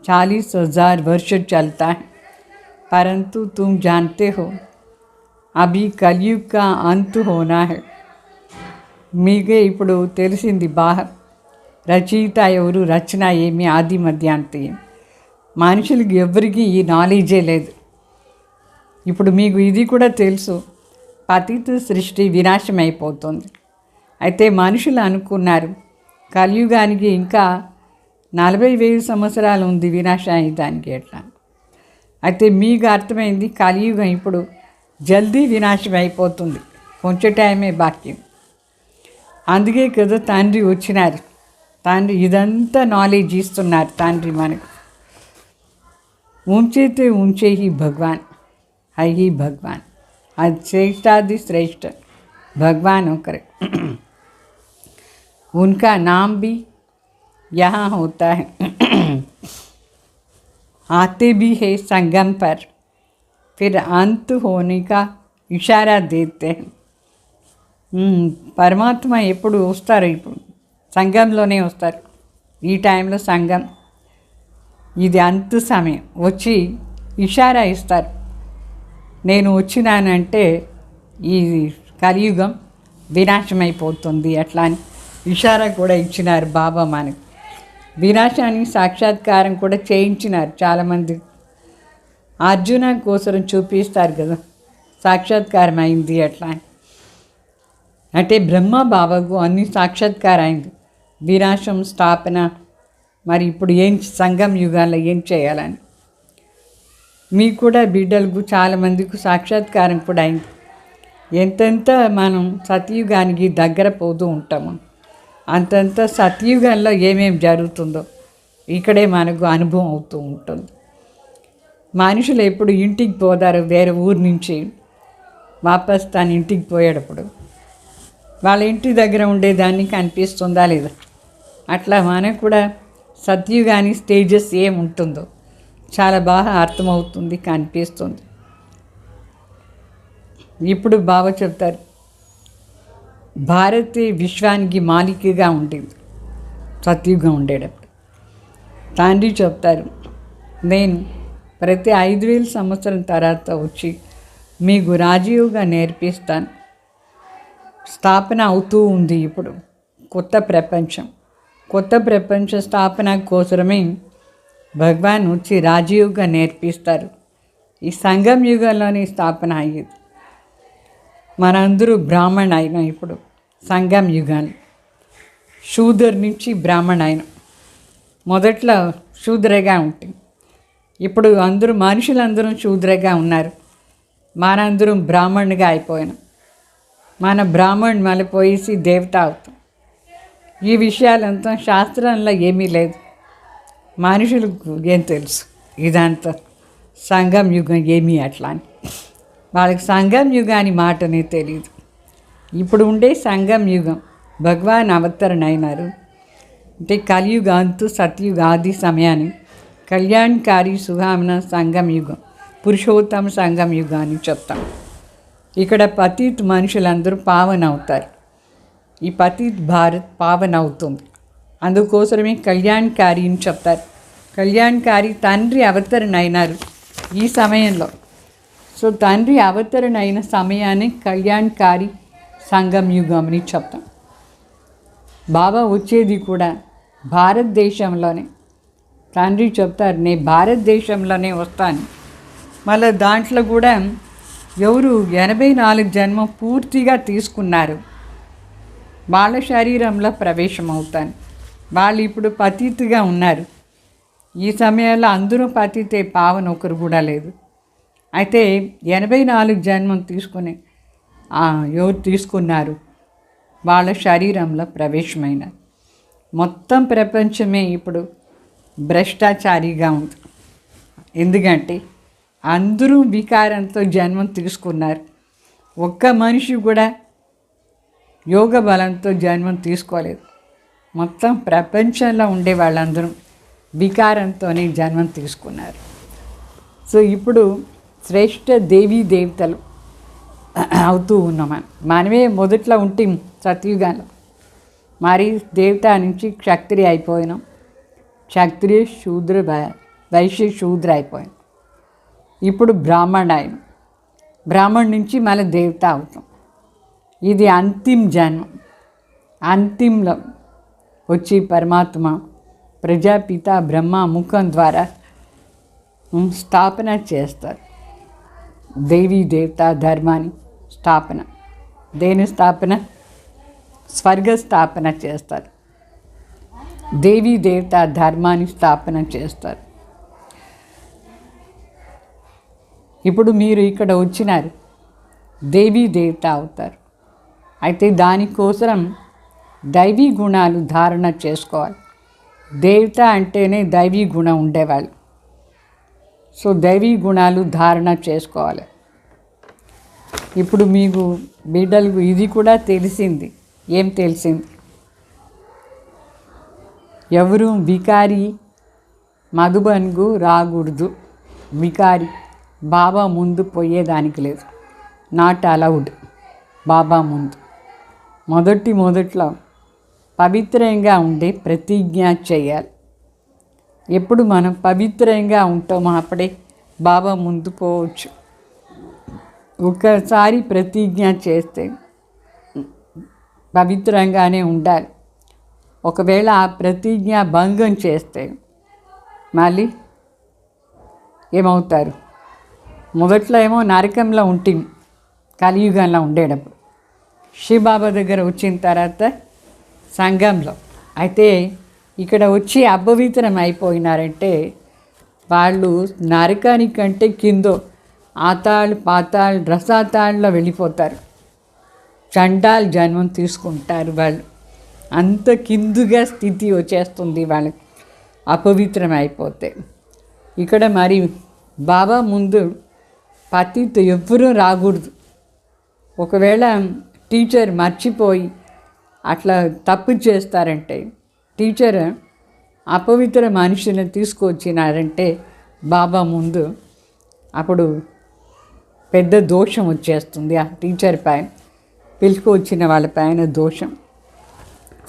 40,000 वर्ष चलता है, परंतु तुम जानते हो अभी कलयुग का अंत होना है. మీకే ఇప్పుడు తెలిసింది రచయిత ఎవరు, రచన ఏమి, ఆది మధ్య అంత ఏమి. మనుషులకి ఎవరికి ఈ నాలెడ్జే లేదు. ఇప్పుడు మీకు ఇది కూడా తెలుసు, పతిత సృష్టి వినాశం అయిపోతుంది. అయితే మనుషులు అనుకున్నారు కలియుగానికి ఇంకా 40,000 సంవత్సరాలు ఉంది వినాశం అయ్యేదానికి ఎట్లా. అయితే మీకు అర్థమైంది కలియుగం ఇప్పుడు జల్దీ వినాశం అయిపోతుంది, కొంచెం టైమే బాకీ. అందుకే కదా తండ్రి వచ్చినారు. తండ్రి ఇదంతా నాలెడ్జ్ ఇస్తున్నారు. తండ్రి మనకు ऊंचे ऊंचे ही भगवान है ही भगवान, आज श्रेष्ठादि श्रेष्ठ भगवान होकर उनका नाम भी यहाँ होता है। आते भी है संगम पर, फिर अंत होने का इशारा देते हैं। పరమాత్మ ఎప్పుడు వస్తారు? ఇప్పుడు సంఘంలోనే వస్తారు. ఈ టైంలో సంఘం ఇది అంత సమయం వచ్చి ఇషారా ఇస్తారు. నేను వచ్చినానంటే ఈ కలియుగం వినాశమైపోతుంది అట్లా అని ఇషారా కూడా ఇచ్చినారు బాబా మనకు. వినాశానికి సాక్షాత్కారం కూడా చేయించినారు చాలామంది. అర్జున కోసం చూపిస్తారు కదా సాక్షాత్కారం అయింది అట్లా అని. అంటే బ్రహ్మ బాబాకు అన్ని సాక్షాత్కారం అయింది. వినాశం స్థాపన, మరి ఇప్పుడు ఏం సంగం యుగాల్లో ఏం చేయాలని. మీకు కూడా బిడ్డలకు చాలామందికి సాక్షాత్కారం కూడా అయింది. ఎంతెంత మనం సత్యుగానికి దగ్గర పోతూ ఉంటాము అంతంత సత్యుగంలో ఏమేమి జరుగుతుందో ఇక్కడే మనకు అనుభవం అవుతూ ఉంటుంది. మనుషులు ఎప్పుడు ఇంటికి పోతారు వేరే ఊరు నుంచి వాపస్ తన ఇంటికి పోయేటప్పుడు వాళ్ళ ఇంటి దగ్గర ఉండేదాన్ని కనిపిస్తుందా లేదా, అట్లా మనకు కూడా సత్యుగాని స్టేజెస్ ఏముంటుందో చాలా బాగా అర్థమవుతుంది, కనిపిస్తుంది. ఇప్పుడు బాబా చెప్తారు భారత్ విశ్వానికి మాలికగా ఉండేది సత్యుగం ఉండేటప్పుడు. తండ్రి చెప్తారు నేను ప్రతి 5,000 సంవత్సరం తర్వాత వచ్చి మీకు రాజయోగా నేర్పిస్తాను. స్థాపన అవుతూ ఉంది ఇప్పుడు కొత్త ప్రపంచ స్థాపన కోసమే భగవాన్ వచ్చి రాజయోగా నేర్పిస్తారు. ఈ సంగం యుగంలోనే స్థాపన అయ్యేది. మనందరూ బ్రాహ్మణ అయినా ఇప్పుడు సంగం యుగాన్ని శూద్ర నుంచి బ్రాహ్మణ అయిన. మొదట్లో శూద్రగా ఉంటుంది, ఇప్పుడు అందరూ మనుషులందరూ శూద్రగా ఉన్నారు. మనందరం బ్రాహ్మణుగా అయిపోయినాం. మన బ్రాహ్మణ్ మళ్ళీ పోయేసి దేవత అవుతాం. ఈ విషయాలంతా శాస్త్రంలో ఏమీ లేదు, మనుషులకు ఏం తెలుసు ఇదంతా సంగం యుగం ఏమీ అట్లా అని. వాళ్ళకి సంగం యుగాని మాటనే తెలియదు. ఇప్పుడు ఉండే సంగం యుగం భగవాన్ అవతరణ అయినారు. అంటే కలియుగ అంతు సత్యుగ ఆది సమయాన్ని కళ్యాణకారి సుహామన సంగం యుగం పురుషోత్తమ సంగం యుగాన్ని చెప్తాం. ఇక్కడ పతిత్ మనుషులందరూ పావన అవుతారు. ఈ పతిత్ భారత్ పావన అవుతుంది. అందుకోసమే కళ్యాణకారి అని చెప్తారు. కళ్యాణకారి తండ్రి అవతరణ అయినారు ఈ సమయంలో. సో తండ్రి అవతరణ అయిన సమయాన్ని కళ్యాణకారి సంగం యుగం అని చెప్తాం. బాబా వచ్చేది కూడా భారతదేశంలోనే. తండ్రి చెప్తారు నేను భారతదేశంలోనే వస్తాను. మళ్ళీ దాంట్లో కూడా ఎవరు 84 జన్మ పూర్తిగా తీసుకున్నారు వాళ్ళ శరీరంలో ప్రవేశం అవుతాను. వాళ్ళు ఇప్పుడు పతితుగా ఉన్నారు. ఈ సమయంలో అందరూ పతితే, పావన ఒకరు కూడా లేదు. అయితే 84 జన్మం తీసుకుని ఎవరు తీసుకున్నారు వాళ్ళ శరీరంలో ప్రవేశమైన. మొత్తం ప్రపంచమే ఇప్పుడు భ్రష్టాచారిగా ఉంది. ఎందుకంటే అందరూ వికారంతో జన్మం తీసుకున్నారు. ఒక్క మనిషి కూడా యోగ బలంతో జన్మం తీసుకోలేదు. మొత్తం ప్రపంచంలో ఉండే వాళ్ళందరూ వికారంతోనే జన్మం తీసుకున్నారు. సో ఇప్పుడు శ్రేష్ఠ దేవీ దేవతలు అవుతూ ఉన్నాం. మనమే మొదట్లో ఉంటాం సత్యుగాలో. మరి దేవత నుంచి క్షత్రియ అయిపోయినాం. క్షత్రియ శూద్ర వైశ్య శూద్ర అయిపోయాం. ఇప్పుడు బ్రాహ్మణ అయినాం. బ్రాహ్మణ్ నుంచి మళ్ళీ దేవత అవుతాం. ఇది అంతిమ జన్మం. అంతింలో వచ్చి పరమాత్మ ప్రజాపిత బ్రహ్మ ముఖం ద్వారా స్థాపన చేస్తారు. దేవీ దేవత ధర్మాన్ని స్థాపన. దేని స్థాపన? స్వర్గ స్థాపన చేస్తారు. దేవీ దేవత ధర్మాన్ని స్థాపన చేస్తారు. ఇప్పుడు మీరు ఇక్కడ వచ్చినారు, దేవీ దేవత అవుతారు. అయితే దానికోసం దైవీ గుణాలు ధారణ చేసుకోవాలి. దేవత అంటేనే దైవీ గుణం ఉండేవాళ్ళు. సో దైవీ గుణాలు ధారణ చేసుకోవాలి. ఇప్పుడు మీకు బిడ్డలకు ఇది కూడా తెలిసింది. ఏం తెలిసింది? ఎవరు వికారి మధుబన్కు రాకూడదు. వికారి బాబా ముందు పోయేదానికి లేదు. నాట్ అలౌడ్ బాబా ముందు. మొదట్లో పవిత్రంగా ఉండే ప్రతిజ్ఞ చేయాలి. ఎప్పుడు మనం పవిత్రంగా ఉంటామో అప్పుడే బాబా ముందు పోవచ్చు. ఒకసారి ప్రతిజ్ఞ చేస్తే పవిత్రంగానే ఉండాలి. ఒకవేళ ఆ ప్రతిజ్ఞ భంగం చేస్తే మళ్ళీ ఏమవుతారు? మొదట్లో ఏమో నరకంలో ఉంటుంది, కలియుగంలో ఉండేటప్పుడు. శివబాబా దగ్గర వచ్చిన తర్వాత సంఘంలో. అయితే ఇక్కడ వచ్చి అపవిత్రం అయిపోయినారంటే వాళ్ళు నరకానికంటే కిందో ఆతాళ్ పాతాళ్ రసాతాళ్ళలో వెళ్ళిపోతారు. చండాల్ జన్మం తీసుకుంటారు వాళ్ళు. అంత కిందుగా స్థితి వచ్చేస్తుంది వాళ్ళకి అపవిత్రం అయిపోతే. ఇక్కడ మరి బాబా ముందు పతితో ఎవ్వరూ రాకూడదు. ఒకవేళ టీచర్ మర్చిపోయి అట్లా తప్పు చేస్తారంటే, టీచర్ అపవిత్ర మనుషులను తీసుకొచ్చినారంటే బాబా ముందు అప్పుడు పెద్ద దోషం వచ్చేస్తుంది. ఆ టీచర్ పైన, పిలుచుకొచ్చిన వాళ్ళ పైన దోషం.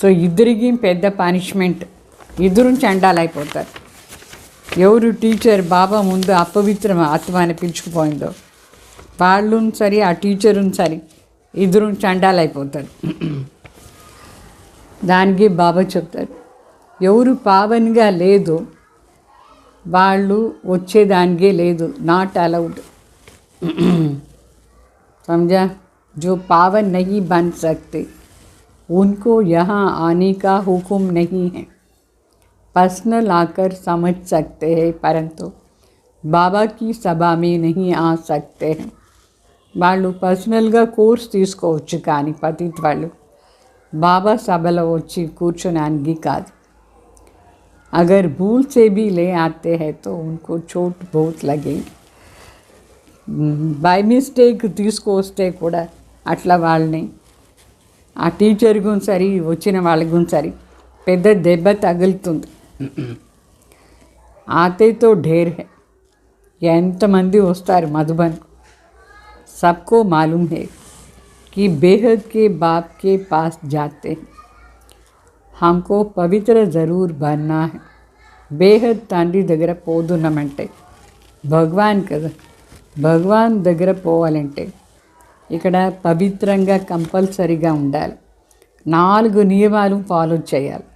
సో ఇద్దరికి పెద్ద పనిష్మెంట్. ఇద్దరు చండాలైపోతారు. ఎవరు టీచర్ బాబా ముందు అపవిత్రం ఆత్మని పిలుచుకుపోయిందో వాళ్ళు సరి, ఆ టీచరుని సరి, ఇద్దరు చండాలైపోతారు. దానికి బాబా చెప్తారు, ఎవరు పావన్గా లేదో వాళ్ళు వచ్చేదానికే లేదు. Not allowed. समझा? जो पावन नहीं बन सकते उनको यहाँ आने का हुक्म नहीं है. पर्सनल आकर समझ सकते हैं परंतु बाबा की सभा में नहीं आ सकते हैं. వాళ్ళు పర్సనల్గా కోర్స్ తీసుకోవచ్చు, కానీ పతిత్ వాళ్ళు బాబా సభలో వచ్చి కూర్చోడానికి కాదు. अगर भूल से भी ले आते हैं तो उनको चोट बहुत लगेगी. బై మిస్టేక్ తీసుకొస్తే కూడా అట్లా వాళ్ళని, ఆ టీచర్ గురించి సరి, వచ్చిన వాళ్ళ గురించి సరి పెద్ద దెబ్బ తగులుతుంది. ఆతేతో ఢేర్ హై. ఎంతమంది వస్తారు మధుబన్? सबको मालूम है कि बेहद के बाप के पास जाते हैं. हमको पवित्र ज़रूर बनना है. బేహద్ తండ్రి దగ్గర పోతున్నామంటే భగవాన్ కదా, భగవాన్ దగ్గర పోవాలంటే ఇక్కడ పవిత్రంగా కంపల్సరీగా ఉండాలి. 4 నియమాలు ఫాలో చేయాలి.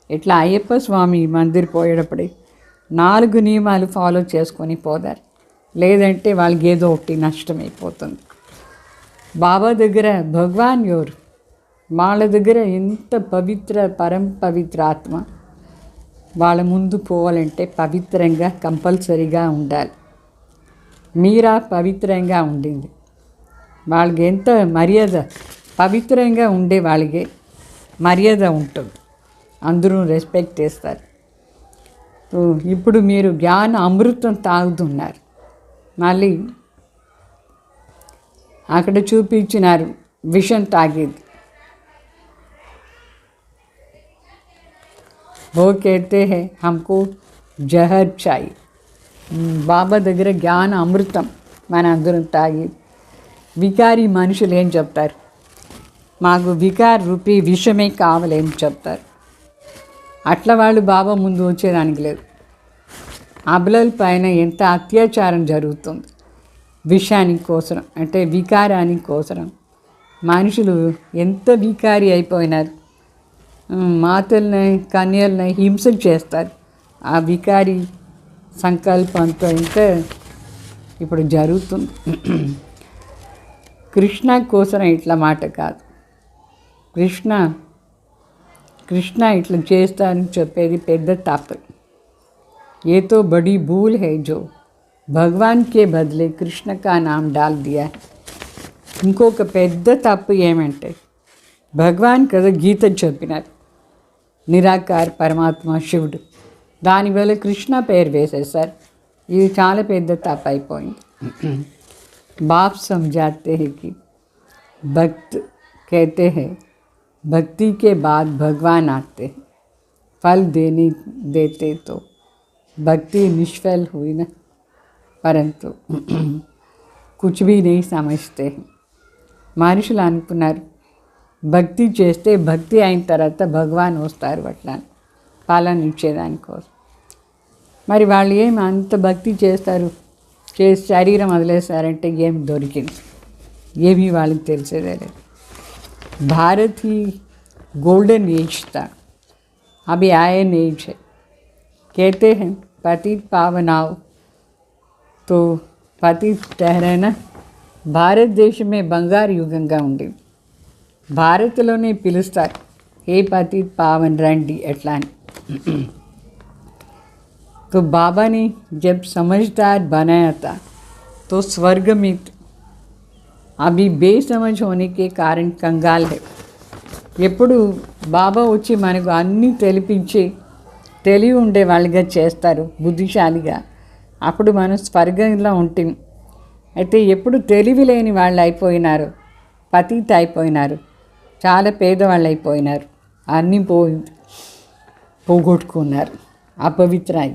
ఇట్లా అయ్యప్ప స్వామి మందిర్ పోయేటప్పుడే 4 నియమాలు ఫాలో చేసుకొని పోదారు. లేదంటే వాళ్ళకి ఏదో ఒకటి నష్టమైపోతుంది. బాబా దగ్గర భగవాన్ ఎవరు? వాళ్ళ దగ్గర ఎంత పవిత్ర, పరం పవిత్ర ఆత్మ. వాళ్ళ ముందు పోవాలంటే పవిత్రంగా కంపల్సరీగా ఉండాలి. మీరా పవిత్రంగా ఉండింది. వాళ్ళకి ఎంత మర్యాద, పవిత్రంగా ఉండే వాళ్ళకి మర్యాద ఉంటుంది. అందరూ రెస్పెక్ట్ చేస్తారు. ఇప్పుడు మీరు జ్ఞాన అమృతం తాగుతున్నారు. మళ్ళీ అక్కడ చూపించినారు విషం తాగేది. वो कहते हैं हमको जहर चाहिए. బాబా దగ్గర జ్ఞాన అమృతం మన అందరం తాగి. వికారి మనుషులు ఏం చెప్తారు? మాకు వికార్ రూపీ విషమే కావాలని చెప్తారు. అట్లా వాళ్ళు బాబా ముందు వచ్చేదానికి లేదు. అబలల పైన ఎంత అత్యాచారం జరుగుతుంది విషయానికి కోసరం, అంటే వికారానికి కోసరం. మనుషులు ఎంత వికారి అయిపోయినారు. మాతల్ని, కన్యల్ని హింసలు చేస్తారు. ఆ వికారి సంకల్పంతో ఎంత ఇప్పుడు జరుగుతుంది. కృష్ణ కోసం ఇట్లా మాట కాదు. కృష్ణ ఇట్లా చేస్తానని చెప్పేది పెద్ద తప్పు. ये तो बड़ी भूल है जो भगवान के बदले कृष्ण का नाम डाल दिया है. ఇంకొక పెద్ద తప్పు ఏమంటే భగవాన్ కదా గీత చెప్పినారు, నిరాకార పరమాత్మ శివుడు, దానివల్ల కృష్ణ పేరు వేసేసారు. ఇది చాలా పెద్ద తప్పు అయిపోయింది. बाप समझाते हैं कि भक्त कहते हैं भक्ति के बाद भगवान आते हैं, फल देते तो भक्ति निष्फल हुई ना, परंतु कुछ भी नहीं समझते हैं. మనుషులు అనుకున్నారు భక్తి చేస్తే భక్తి అయిన తర్వాత భగవాన్ వస్తారు అట్లా పాలన ఇచ్చేదానికోసం. మరి వాళ్ళు ఏం అంత భక్తి చేస్తారు, చేసి శరీరం వదిలేస్తారంటే ఏం దొరికింది? ఏమీ వాళ్ళకి తెలిసేదే లేదు. भारत ही गोल्डन एज था, अभी आयन एज है. कहते हैं पतित पावनाओ, तो पतित ठहराना భారతదేశమే బంగారు యుగంగా ఉండేది. భారత్లోనే పిలుస్తారు ఏ పతిత్ పావన్ రండి ఎట్లా అని. तो बाबा ने जब समझदार बनाया था तो स्वर्ग में अभी बेसमझ होने के कारण कंगाल है. ఎప్పుడు బాబా వచ్చి మనకు అన్నీ తెలిపించి తెలివి ఉండే వాళ్ళుగా చేస్తారు, బుద్ధిశాలిగా, అప్పుడు మనం స్వర్గంలో ఉంటాం. అయితే ఎప్పుడు తెలివి లేని వాళ్ళు అయిపోయినారు, పతిత అయిపోయినారు, చాలా పేదవాళ్ళు అయిపోయినారు, అన్నీ పోగొట్టుకున్నారు, अपवित्र आई.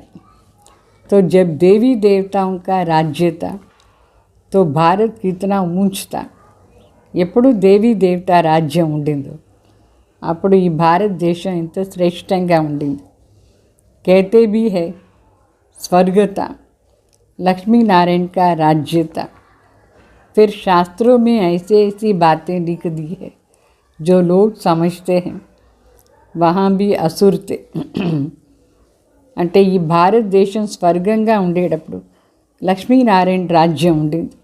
तो जब देवी देवताओं का राज्य था तो भारत कितना ऊंच था. ఎప్పుడు దేవీ దేవత రాజ్యం ఉండిందో అప్పుడు ఈ భారతదేశం ఎంత శ్రేష్టంగా ఉండింది. कहते भी है स्वर्ग था, लक्ष्मी नारायण का राज्य था. फिर शास्त्रों में ऐसी बातें लिख दी है जो लोग समझते हैं वहाँ भी असुर थे. అంటే ఈ భారతదేశం స్వర్గంగా ఉండేటప్పుడు లక్ష్మీనారాయణ రాజ్యం ఉండింది.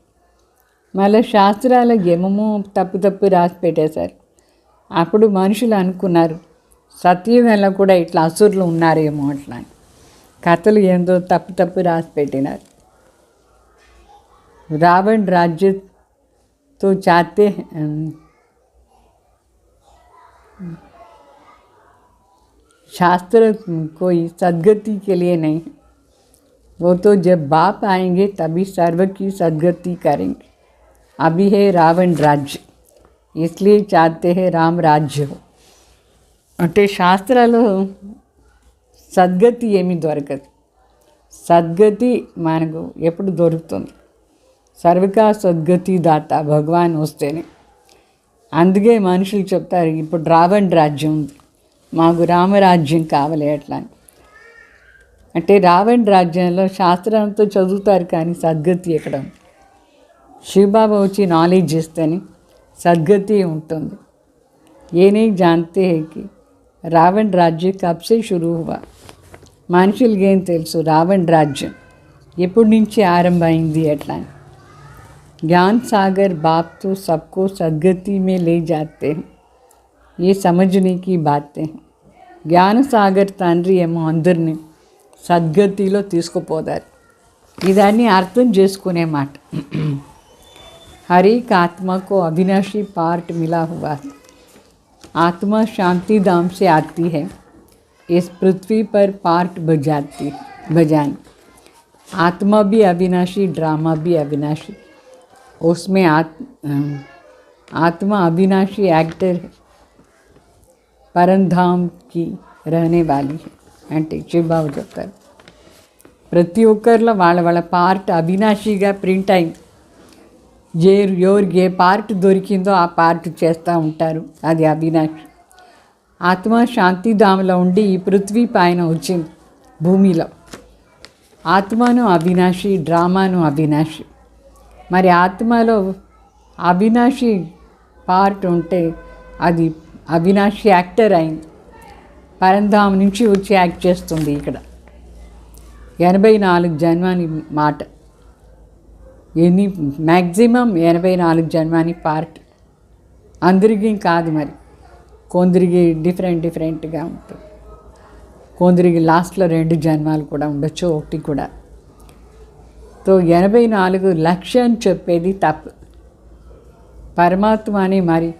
మళ్ళీ శాస్త్రాల ఏమేమో తప్పు రాసి పెట్టేశారు. అప్పుడు మనుషులు అనుకున్నారు సత్యయుగంలో కూడా ఇట్లా అసురులు ఉన్నారేమో అట్లా అని. కథలు ఏందో తప్పు రాసి పెట్టినారు. रावण राज्य तो चाहते हैं, शास्त्र कोई सदगति के लिए नहीं, वो तो जब बाप आएंगे तभी सर्व की सदगति करेंगे. अभी है रावण राज्य, इसलिए चाहते हैं राम राज्य हो. అంటే శాస్త్రాలు సద్గతి ఏమీ దొరకదు. సద్గతి మనకు ఎప్పుడు దొరుకుతుంది? సర్వకా సద్గతి దాత భగవాన్ వస్తేనే. అందుకే మనుషులు చెప్తారు ఇప్పుడు రావణ రాజ్యం ఉంది, మాకు రామరాజ్యం కావాలి అట్లా అని. అంటే రావణ రాజ్యంలో శాస్త్రంతో చదువుతారు కానీ సద్గతి ఎక్కడ ఉంది? శివబాబా వచ్చి నాలెడ్జ్ ఇస్తేనే సద్గతి ఉంటుంది. ये नहीं जानते हैं कि रावण राज्य कब से शुरू हुआ. మనుషులకి ఏం తెలుసు రావణ రాజ్యం ఎప్పటి నుంచి ఆరంభమైంది ఎట్లా అని. ज्ञान सागर बाप तो सबको सदगति में ले जाते हैं, ये समझने की बातें हैं. జ్ఞాన సాగర్ తండ్రి ఏమో అందరినీ సద్గతిలో తీసుకుపోతారు. ఇదాన్ని అర్థం చేసుకునే మాట. हर एक आत्मा को अविनाशी पार्ट मिला हुआ है. आत्मा शांति धाम से आती है, इस पृथ्वी पर पार्ट बजाएं. आत्मा भी अविनाशी, ड्रामा भी अविनाशी. उसमें आत्मा अविनाशी एक्टर है, परमधाम की रहने वाली है అంటే చిబాబు చెప్తారు. ప్రతి ఒక్కరిలో వాళ్ళ వాళ్ళ పార్ట్ అవినాశిగా ప్రింట్ అయింది. ఎవరికి ఏ పార్ట్ దొరికిందో ఆ పార్ట్ చేస్తూ ఉంటారు, అది అవినాశి. ఆత్మ శాంతిధామలో ఉండి ఈ పృథ్వీ పైన వచ్చింది భూమిలో. ఆత్మను అవినాశి, డ్రామాను అవినాశి. మరి ఆత్మలో అవినాశి పార్ట్ ఉంటే అది అవినాశి యాక్టర్ అయింది, పరంధామ నుంచి వచ్చి యాక్ట్ చేస్తుంది. ఇక్కడ 84 జన్మని మాట. మ్యాక్సిమం 84 జన్మని పార్ట్. అందరికీ కాదు మరి, కొందరికి డిఫరెంట్గా ఉంటుంది. కొందరికి లాస్ట్లో 2 జన్మాలు కూడా ఉండొచ్చు, 1 కూడా. 84 లక్ష్యం చెప్పేది తప్పు. పరమాత్మ అని మరి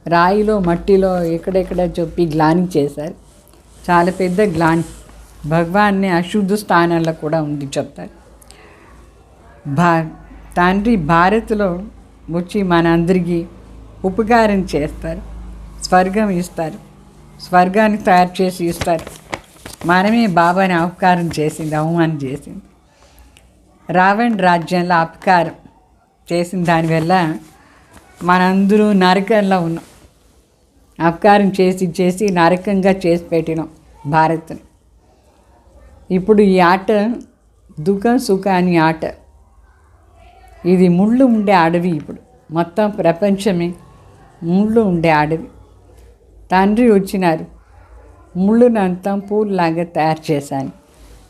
రాయిలో మట్టిలో ఎక్కడెక్కడ చెప్పి గ్లాని చేశారు. చాలా పెద్ద గ్లాని. భగవాన్ని అశుద్ధ స్థానాల్లో కూడా ఉంది చెప్తారు. తండ్రి భారత్లో వచ్చి మనందరికీ ఉపకారం చేస్తారు, స్వర్గం ఇస్తారు, స్వర్గాన్ని తయారు చేసి ఇస్తారు. మనమే బాబాని అవకారం చేసింది, అవమానం చేసింది. రావణ్ రాజ్యంలో అపకారం చేసిన దానివల్ల మనందరూ నరకంలో ఉన్నాం. అపకారం చేసి నరకంగా చేసి పెట్టినాం భారత్ని. ఇప్పుడు ఈ ఆట దుఃఖం సుఖాన్ని ఆట. ఇది ముళ్ళు ఉండే అడవి. ఇప్పుడు మొత్తం ప్రపంచమే ముళ్ళు ఉండే అడవి. తండ్రి వచ్చినారు, ముళ్ళునంతా పూల్లాగా తయారు చేశాను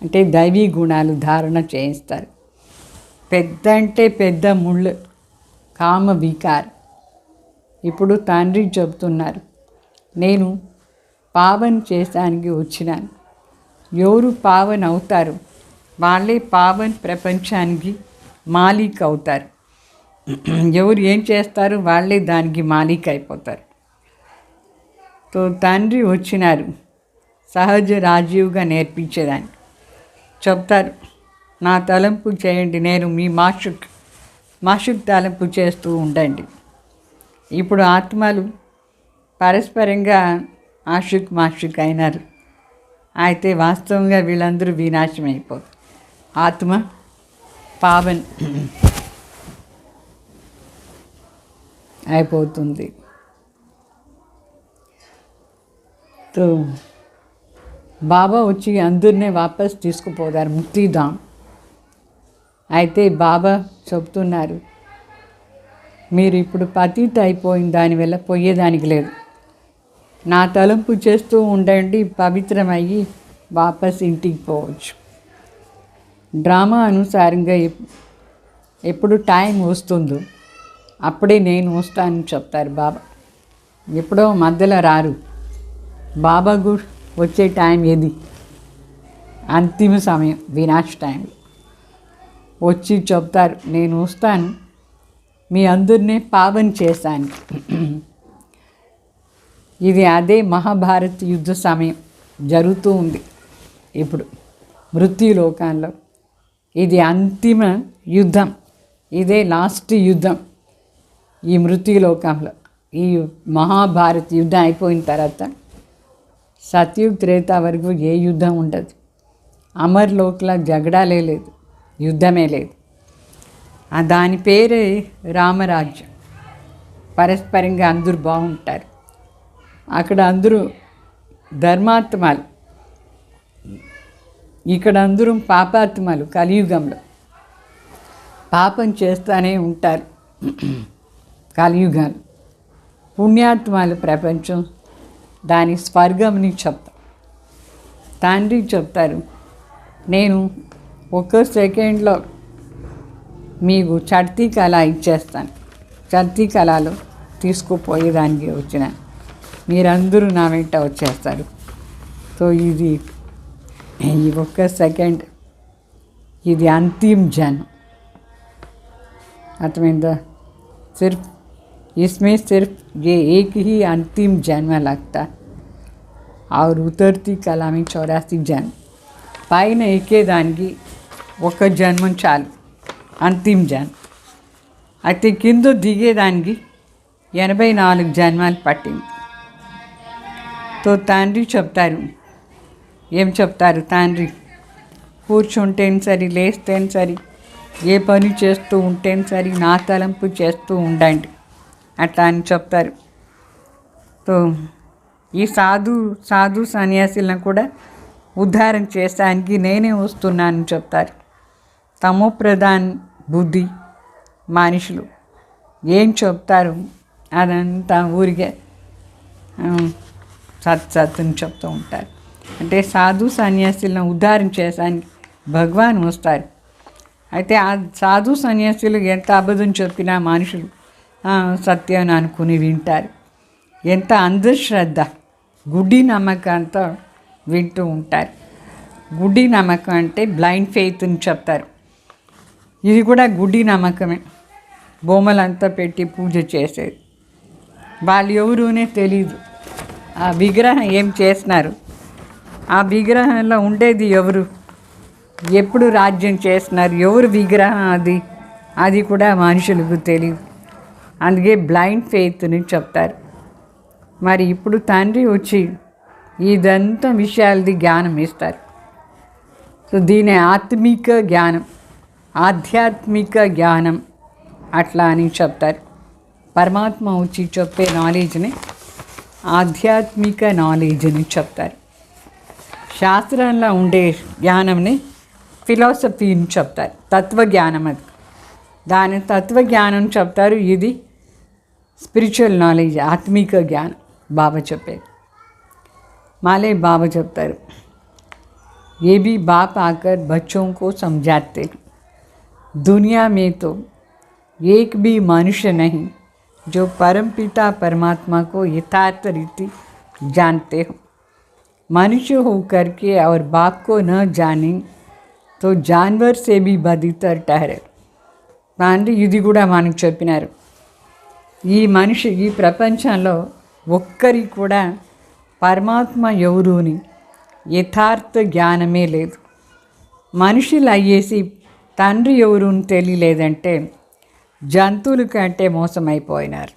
అంటే దైవీ గుణాలు ధారణ చేయిస్తారు. పెద్ద అంటే పెద్ద ముళ్ళు, కామ వికార్. ఇప్పుడు తండ్రి చెబుతున్నారు, నేను పావన్ చేసానికి వచ్చినాను. ఎవరు పావన్ అవుతారు వాళ్ళే పావన్ ప్రపంచానికి మాలిక్ అవుతారు. ఎవరు ఏం చేస్తారు వాళ్ళే దానికి మాలిక్ అయిపోతారు. తండ్రి వచ్చినారు సహజ రాజీవ్గా నేర్పించేదానికి. చెప్తారు, నా తలంపు చేయండి, నేను మీ మాషుక్ తలంపు చేస్తూ ఉండండి. ఇప్పుడు ఆత్మలు పరస్పరంగా మాషుక్ అయినారు. అయితే వాస్తవంగా వీళ్ళందరూ వినాశం అయిపోతారు. ఆత్మ పావన్ అయిపోతుంది. బాబా వచ్చి అందరినీ వాపస్ తీసుకుపోతారు ముక్తిధామ్. అయితే బాబా చెప్తున్నారు, మీరు ఇప్పుడు పతిత అయిపోయిన దానివల్ల పోయేదానికి లేదు. నా తలంపు చేస్తూ ఉండండి, పవిత్రమయ్యి వాపస్ ఇంటికి పోవచ్చు. డ్రామా అనుసారంగా ఎప్పుడు టైం వస్తుందో అప్పుడే నేను వస్తానని చెప్తారు బాబా. ఎప్పుడో మధ్యలో రారు. బాబాకు వచ్చే టైం ఏది? అంతిమ సమయం, వినాశ టైం వచ్చి చెప్తారు, నేను వస్తాను, మీ అందరినీ పావన్ చేశాను. ఇది అదే మహాభారత్ యుద్ధ సమయం జరుగుతూ ఉంది ఇప్పుడు మృత్యులోకంలో. ఇది అంతిమ యుద్ధం, ఇదే లాస్ట్ యుద్ధం ఈ మృత్యులోకంలో. ఈ మహాభారత్ యుద్ధం అయిపోయిన తర్వాత సత్యుగ్ త్రేతా వరకు ఏ యుద్ధం ఉండదు. అమర్లోక్లో జగడాలే లేదు, యుద్ధమే లేదు. దాని పేరే రామరాజ్యం. పరస్పరంగా అందరూ బాగుంటారు. అక్కడ అందరూ ధర్మాత్మలు, ఇక్కడ అందరూ పాపాత్మలు. కలియుగంలో పాపం చేస్తూనే ఉంటారు. కలియుగాలు పుణ్యాత్మలు ప్రపంచం, దాని స్వర్గంని చెప్తారు. తండ్రి చెప్తారు, నేను 1 సెకండ్లో మీకు చర్తీ కళ ఇచ్చేస్తాను. చర్తీ కళలో తీసుకుపోయేదానికి వచ్చిన మీరందరూ నా వెంట వచ్చేస్తారు. ఇది ఈ 1 సెకండ్, ఇది అంతిम जन्म. अर्थమైందా? सिर्फ इसमें सिर्फ ये एक ही अंतिम जन्म लगता और उतरती कला में 84 जन्म. పైన ఎక్కేదానికి 1 జన్మం చాలు, అంతిమ జన్మ. అయితే కింద దిగేదానికి 84 జన్మాలు పట్టింది. తండ్రి చెప్తారు, ఏం చెప్తారు తండ్రి? కూర్చుంటేను సరి, లేస్తేను సరి, ఏ పని చేస్తూ ఉంటేను సరి, నా తలంపు చేస్తూ ఉండండి అట్లా అని చెప్తారు. ఈ సాధు సన్యాసులను కూడా ఉద్ధారం చేసానికి నేనే వస్తున్నానని చెప్తారు. తమో ప్రధాన్ బుద్ధి మనుషులు ఏం చెప్తారు అదంతా ఊరికే సత్ని చెప్తూ ఉంటారు. అంటే సాధు సన్యాసులను ఉద్ధారం చేసానికి భగవాన్ వస్తారు. అయితే ఆ సాధు సన్యాసులు ఎంత అబద్ధం చెప్పినా మనుషులు సత్యం అనుకుని వింటారు. ఎంత అంధశ్రద్ధ, గుడ్డి నమ్మకంతో వింటూ ఉంటారు. గుడ్డి నమ్మకం అంటే బ్లైండ్ ఫెయిత్ అని చెప్తారు. ఇది కూడా గుడ్డి నమ్మకమే. బొమ్మలంతా పెట్టి పూజ చేసేది, వాళ్ళు ఎవరునే తెలీదు. ఆ విగ్రహం ఏం చేస్తున్నారు, ఆ విగ్రహంలో ఉండేది ఎవరు, ఎప్పుడు రాజ్యం చేస్తున్నారు, ఎవరు విగ్రహం అది కూడా మనుషులకు తెలియదు. అందుకే బ్లైండ్ ఫెయిత్ అని చెప్తారు. మరి ఇప్పుడు తండ్రి వచ్చి ఇదంతా విషయాలది జ్ఞానం ఇస్తారు. సో దీని ఆత్మిక జ్ఞానం, ఆధ్యాత్మిక జ్ఞానం అట్లా అని చెప్తారు. పరమాత్మ వచ్చి చెప్పే నాలెడ్జ్ని ఆధ్యాత్మిక నాలెడ్జ్ అని చెప్తారు. శాస్త్రంలో ఉండే జ్ఞానంని ఫిలాసఫీ అని చెప్తారు, తత్వజ్ఞానం. అది దాని తత్వజ్ఞానం చెప్తారు. ఇది స్పిరిచువల్ నాలెడ్జ్, ఆత్మిక జ్ఞానం బాబా చెప్పేది. మాలే బాబా చెప్తారు, ये भी बाप आकर बच्चों को समझाते हैं, दुनिया में तो एक भी मनुष्य नहीं जो परमपिता परमात्मा को यथार्थ रीति जानते हो. मनुष्य होकर के और बाप को न जाने तो जानवर से भी बदतर ठहरे. అంటే ఇది కూడా మనకు చెప్పినారు. ఈ ప్రపంచంలో ఒక్కరికి కూడా పరమాత్మ ఎవరుని యథార్థ జ్ఞానమే లేదు. మనుషులు అయ్యేసి తండ్రి ఎవరుని తెలియలేదంటే జంతువుల కంటే మోసమైపోయినారు.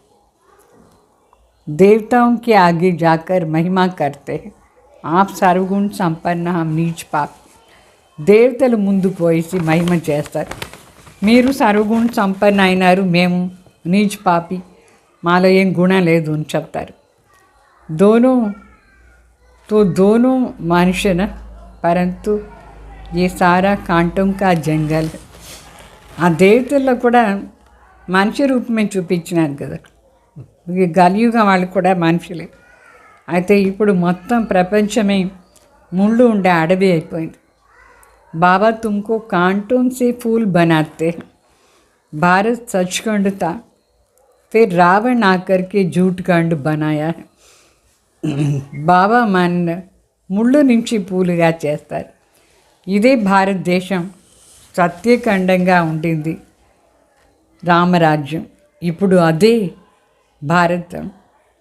देवताओं के आगे जाकर महिमा करते हैं, आप सर्वगुण संपन्न हम नीच पाप. దేవతలు ముందు పోయేసి మహిమ చేస్తారు, మీరు సర్వగుణ సంపన్న అయినారు, మేము నీచ్ పాపి, మాలో ఏం గుణం లేదు అని చెప్తారు. दोनों मनुष्य न, परंतु ये सारा कांटों का जंगल. ఆ దేవతల్లో కూడా మనిషి రూపమే చూపించినారు కదా. కలియుగ వాళ్ళు కూడా మనుషులే. అయితే ఇప్పుడు మొత్తం ప్రపంచమే ముళ్ళు ఉండే అడవి అయిపోయింది. बाबा तुमको कांटों से फूल बनाते हैं. भारत सचखंड था, फिर रावण आकर के झूठ खंड बनाया है. బాబా మన ముళ్ళు నుంచి పూలుగా చేస్తారు. ఇదే భారతదేశం సత్యఖండంగా ఉండింది, రామరాజ్యం. ఇప్పుడు అదే భారతం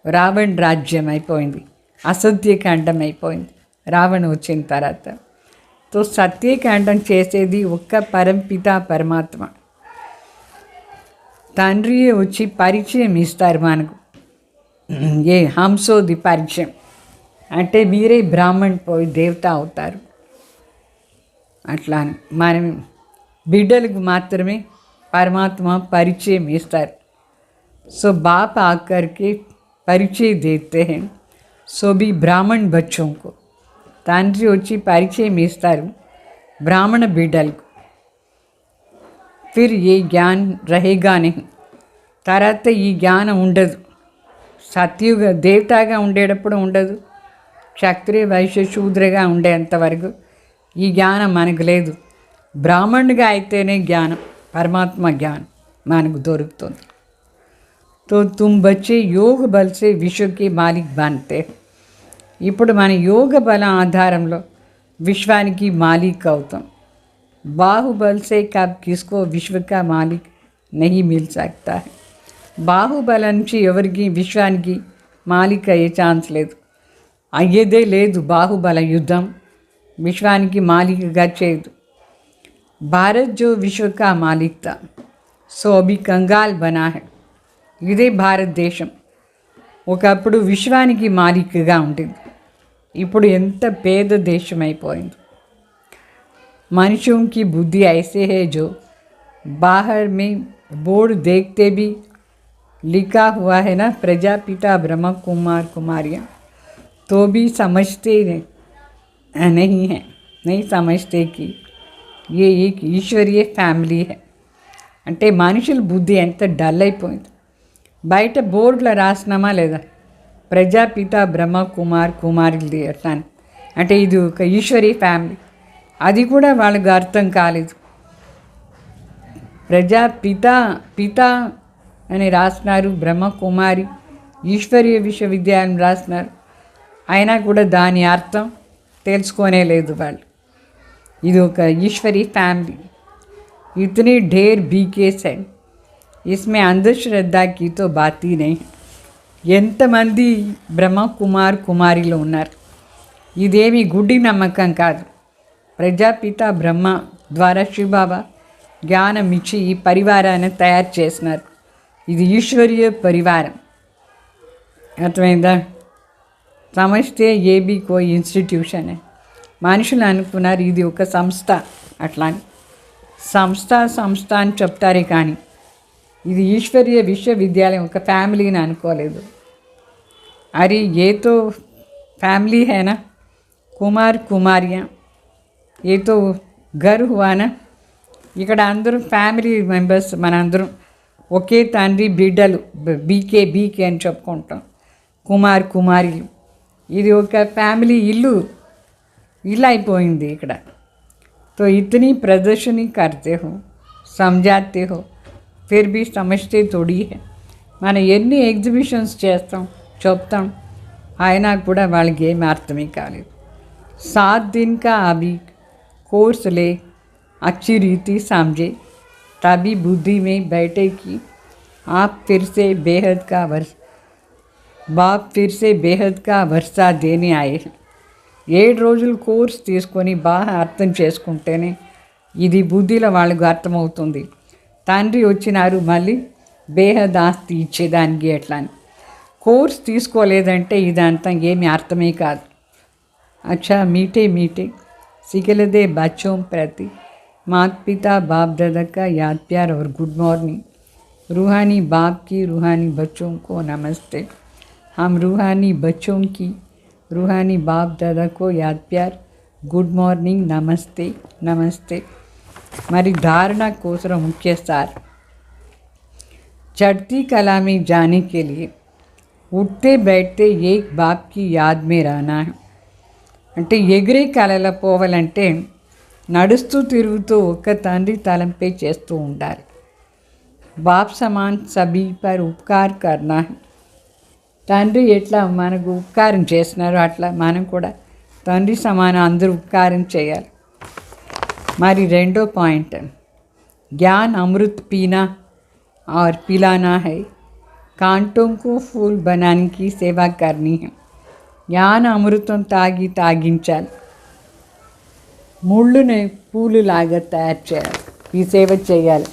రావణ్ రాజ్యం అయిపోయింది, అసత్యఖండం అయిపోయింది రావణ వచ్చిన తర్వాత. తో సత్యఖండం చేసేది ఒక్క పరంపిత పరమాత్మ. తండ్రి వచ్చి పరిచయం ఇస్తారు మనకు. ఏ హంసోది పరిచయం అంటే మీరే బ్రాహ్మణ్ పోయి దేవత అవుతారు. అట్లా మనం బిడ్డలకు మాత్రమే పరమాత్మ పరిచయం ఇస్తారు. సో बाप आकर के परिचय देते हैं, सो भी ब्राह्मण बच्चों को. తండ్రి వచ్చి పరిచయం ఇస్తారు బ్రాహ్మణ బిడ్డలకు. ఫిర్ ఏ జ్ఞాన్ రహేగా నహీ, తర్వాత ఈ జ్ఞానం ఉండదు. సత్యుగ దేవతగా ఉండేటప్పుడు ఉండదు, క్షత్రియ వైశ్య శూద్రగా ఉండేంతవరకు ఈ జ్ఞానం మనకు లేదు. బ్రాహ్మణుడిగా అయితేనే జ్ఞానం, పరమాత్మ జ్ఞానం మనకు దొరుకుతుంది. తో తుమ్ బచ్చే యోగ బల్ సే విశ్వకి మాలిక్ बनते. ఇప్పుడు మన యోగ బలం ఆధారంలో విశ్వానికి మాలిక్ అవుతాం. బాహుబల్ సే కబ్ కిస్కో విశ్వ కా మాలిక్ నహీ మిల్ సక్తా హై. బాహుబలం నుంచి ఎవరికి విశ్వానికి మాలిక్ అయ్యే ఛాన్స్ లేదు, అయ్యేదే లేదు. బాహుబల యుద్ధం విశ్వానికి మాలికగా చేయదు. భారత్ జో విశ్వ కా మాలిక్ తా, సో అభి కంగాల్ బనా హై. ఇదే భారతదేశం ఒకప్పుడు విశ్వానికి మాలికగా ఉంటుంది, ఇప్పుడు ఎంత పేద దేశం అయిపోయింది. मनुष्यों की बुद्धि ऐसे है जो बाहर में बोर्ड देखते भी लिखा हुआ है ना, प्रजापिता ब्रह्मा कुमार कुमारियाँ, तो भी समझते नहीं हैं, नहीं समझते कि ये एक ईश्वरीय ఫ్యామిలీ है. అంటే మనుషుల బుద్ధి ఎంత డల్ అయిపోయింది. బయట బోర్డులో రాసినామా లేదా, ప్రజాపిత బ్రహ్మ కుమార్ కుమారులది అట్లా, అంటే ఇది ఒక ఈశ్వరీ ఫ్యామిలీ, అది కూడా వాళ్ళకి అర్థం కాలేదు. ప్రజాపిత పిత అని రాస్తున్నారు, బ్రహ్మకుమారి ఈశ్వరీయ విశ్వవిద్యాలయం రాస్తున్నారు. అయినా కూడా దాని అర్థం తెలుసుకోనే లేదు వాళ్ళు. ఇది ఒక ఈశ్వరీ ఫ్యామిలీ. ఇతని ढेर బీకేస్ है, इसमें अंधश्रद्धा की तो बात ही नहीं. ఎంతమంది కుమారిలో ఉన్నారు. ఇదేమి గుడ్డి నమ్మకం కాదు. ప్రజాపిత బ్రహ్మ ద్వారా శివబాబా జ్ఞానం ఇచ్చి ఈ పరివారాన్ని తయారు చేసినారు. ఇది ఈశ్వరీయ పరివారం. అర్థమైందా? సమస్తే ఏబీ కోయి ఇన్స్టిట్యూషన్. మనుషులు అనుకున్నారు ఇది ఒక సంస్థ. అట్లా సంస్థ అని చెప్తారే కానీ ఇది ఈశ్వరీయ విశ్వవిద్యాలయం ఒక ఫ్యామిలీని అనుకోలేదు. అరే ఏ తో ఫ్యామిలీ హేనా, కుమార్ కుమారియా ఏ తో ఘర్ హువానా. ఇక్కడ అందరూ ఫ్యామిలీ మెంబర్స్, మనందరం ఒకే తండ్రి బిడ్డలు, బీకే అని చెప్పుకుంటాం. కుమార్ కుమారీలు, ఇది ఒక ఫ్యామిలీ ఇల్లు అయిపోయింది ఇక్కడ. तो इतनी प्रदर्शनी करते हो, समझाते हो, फिर भी समझते थोड़ी है. మనం ఎన్ని ఎగ్జిబిషన్స్ చేస్తాం, చెప్తాం, అయినా కూడా వాళ్ళకి ఏమి అర్థమే కాలేదు. 7 दिन का अभी कोर्स ले, अच्छी रीति समझे, तभी बुद्धि में बैठे कि आप फिर से बेहद का वर्षा देने आए. 7 రోజులు కోర్స్ తీసుకొని బాగా అర్థం చేసుకుంటేనే ఇది బుద్ధిలో వాళ్ళకు అర్థమవుతుంది. తండ్రి వచ్చినారు మళ్ళీ బేహద్ ఆస్తి ఇచ్చేదానికి ఎట్లా అని. కోర్స్ తీసుకోలేదంటే ఇదంతా ఏమీ అర్థమే కాదు. अच्छा मीठे सिखलदे बच्चों प्रति माता पिता बाप दादा का याद प्यार और गुड मॉर्निंग. रूहानी बाप की रूहानी बच्चों को नमस्ते. हम रूहानी बच्चों की रूहानी बाप दादा को याद प्यार, गुड मॉर्निंग, नमस्ते. हमारी धारणा कोसरा मुख्य सार. चढ़ती कला में जाने के लिए उठते बैठते एक बाप की याद में रहना है. అంటే ఎగిరే కళలో పోవాలంటే నడుస్తూ తిరుగుతూ ఒక్క తండ్రి తలంపే చేస్తూ ఉండాలి. బాప్ సమాన్ సభీ పర్ ఉపకార్ కర్నా. తండ్రి ఎట్లా మనకు ఉపకారం చేసినారో అట్లా మనం కూడా తండ్రి సమానం అందరూ ఉపకారం చేయాలి. మరి రెండో పాయింట్, జ్ఞాన్ అమృత్ పీనా और पिलाना है, कांटों को फूल बनाने की सेवा करनी है. జ్ఞాన అమృతం తాగించాలి, ముళ్ళుని పూలులాగా తయారు చేయాలి, ఈ సేవ చేయాలి,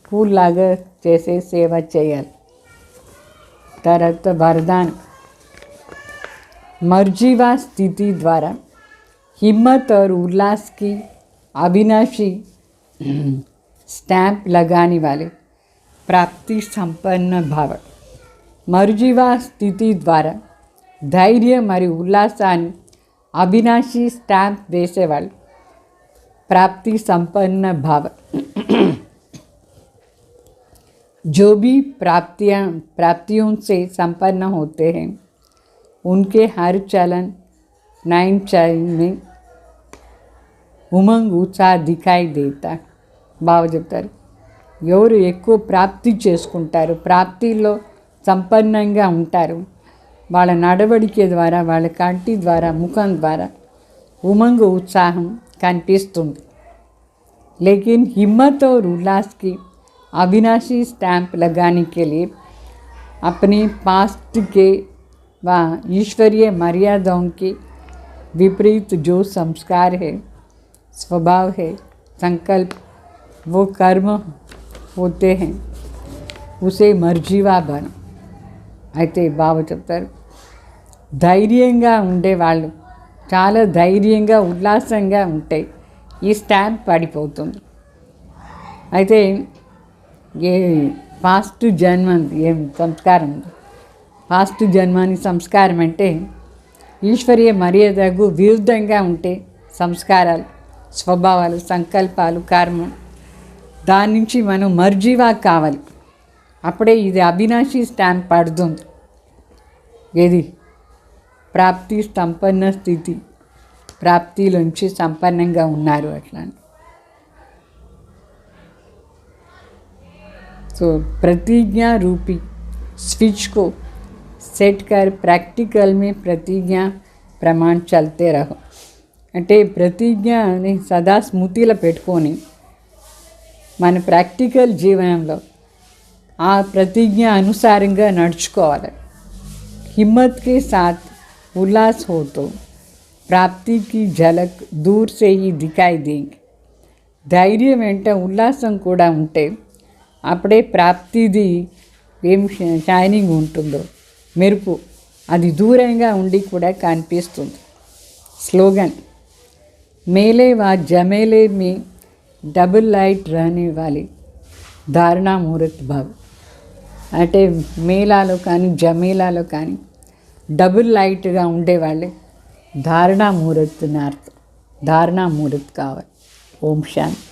పూలులాగా చేసే సేవ చేయాలి. తర్వాత వరదాన్, मर्जीवा स्थिति द्वारा हिम्मत और उल्लास की अविनाशी स्टैंप लगाने वाले प्राप्ति संपन्न भाव. मर्जीवा स्थिति द्वारा धैर्य మరియు ఉల్లాసాన్ని అవినాశి స్టాంప్ వేసేవాళ్ళు प्राप्ति संपन्न भाव. जो भी प्राप्तियों से संपन्न होते हैं उनके हर चलन नैन चलन में उमंग उत्साह दिखाई देता. బాగా చెప్తారు. ఎవరు ఎక్కువ ప్రాప్తి చేసుకుంటారు, ప్రాప్తిలో సంపన్నంగా ఉంటారు, వాళ్ళ నడవడిక ద్వారా, వాళ్ళ కంటి ద్వారా, ముఖం ద్వారా ఉమంగ उत्साहం కనిపిస్తుంది. लेकिन हिम्मत और उल्लास की अविनाशी स्टैंप लगाने के लिए अपने पास्ट के व ईश्वरीय मर्यादाओं के विपरीत जो संस्कार है, स्वभाव है, संकल्प, वो कर्म होते हैं, उसे मर्जीवा बनो. అయితే బాబా చెప్తారు, ధైర్యంగా ఉండేవాళ్ళు చాలా ధైర్యంగా ఉల్లాసంగా ఉంటే ఈ స్టాంప్ పడిపోతుంది. అయితే ఏ పాస్ట్ జన్మ ఏం సంస్కారం ఉంది, పాస్ట్ జన్మాని సంస్కారం అంటే ఈశ్వరీయ మర్యాదకు విరుద్ధంగా ఉంటే సంస్కారాలు, స్వభావాలు, సంకల్పాలు, కర్మం, దాని నుంచి మనం మర్జీవా కావాలి. అప్పుడే ఇది అవినాశి స్టాంప్ పడుతుంది. ఏది ప్రాప్తి సంపన్న స్థితి, ప్రాప్తిలోంచి సంపన్నంగా ఉన్నారు అట్లా. सो प्रतिज्ञा रूपी स्विच को सेट कर प्रैक्टिकल में प्रतिज्ञा प्रमाण चलते रहो అంటే ప్రతిజ్ఞని సదా స్మృతిలో పెట్టుకొని మన ప్రాక్టికల్ జీవనంలో ఆ ప్రతిజ్ఞ అనుసారంగా నడుచుకోవాలి. हिम्मत के साथ उल्लास हो तो प्राप्ति की झलक दूर से ही दिखाई देगी. ధైర్యం వెంట ఉల్లాసం కూడా ఉంటే అప్పుడే ప్రాప్తిది ఏం షైనింగ్ ఉంటుందో మెరుపు అది దూరంగా ఉండి కూడా కనిపిస్తుంది. स्लोगन मेले व जमेले में डबल लाइट रहने वाली धारणा मुहूर्त भाव అంటే మేళాలో కానీ జమేలాలో కానీ డబుల్ లైట్గా ఉండేవాళ్ళే ధారణా ముహూర్త్ అర్థం. ధారణా ముహూర్త్ కావాలి. ఓం శాంతి.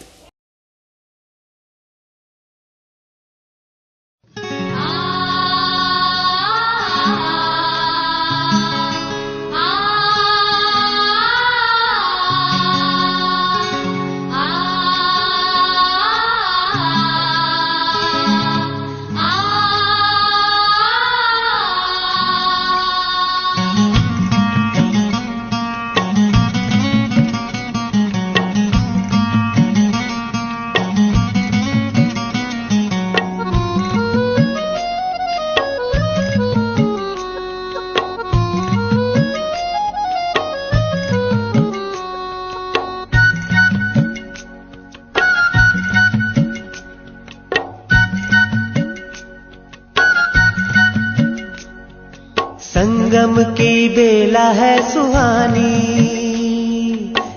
संगम की बेला है सुहानी,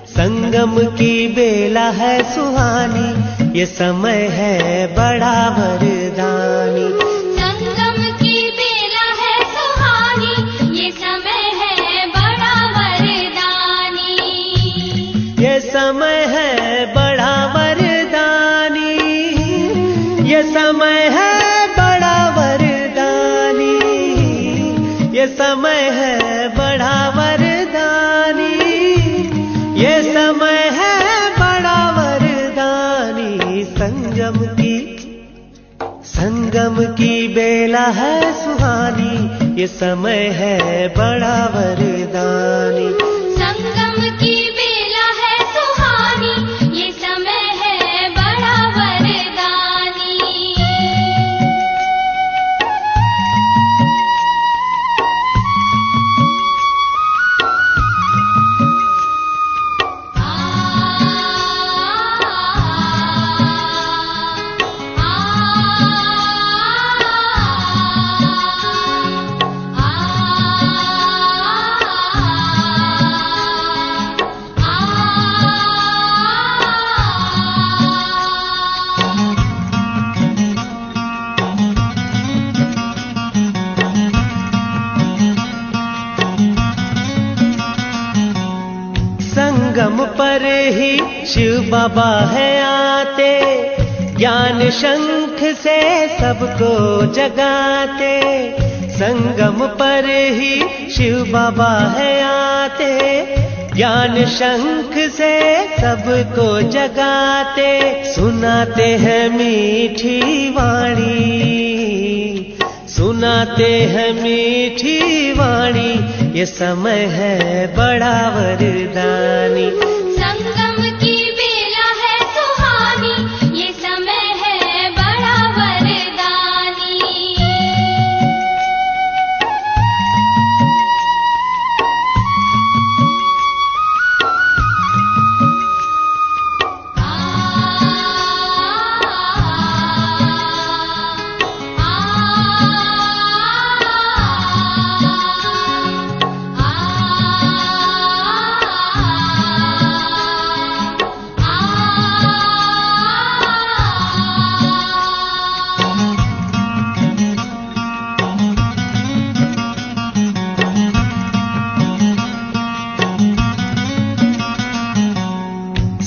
संगम की बेला है सुहानी, ये समय है बड़ा वरदानी. संगम की बेला है सुहानी, ये समय है बड़ा वरदानी. ये समय है बड़ा वरदानी, ये समय है बड़ा वरदानी, ये समय है बड़ा वरदानी, ये समय है बड़ा वरदानी. संगम की बेला है सुहानी, ये समय है बड़ा वरदानी. संगम की बेला है सुहानी, ये समय है बड़ा वरदानी. संगम पर ही शिव बाबा है आते, ज्ञान शंख से सबको जगाते. संगम पर ही शिव बाबा है आते, ज्ञान शंख से सबको जगाते. सुनाते हैं मीठी वाणी, सुनाते हैं मीठी वाणी, ये समय है बड़ा वरदानी. संगम की बेला है सुहानी, ये समय है बड़ा वरदानी.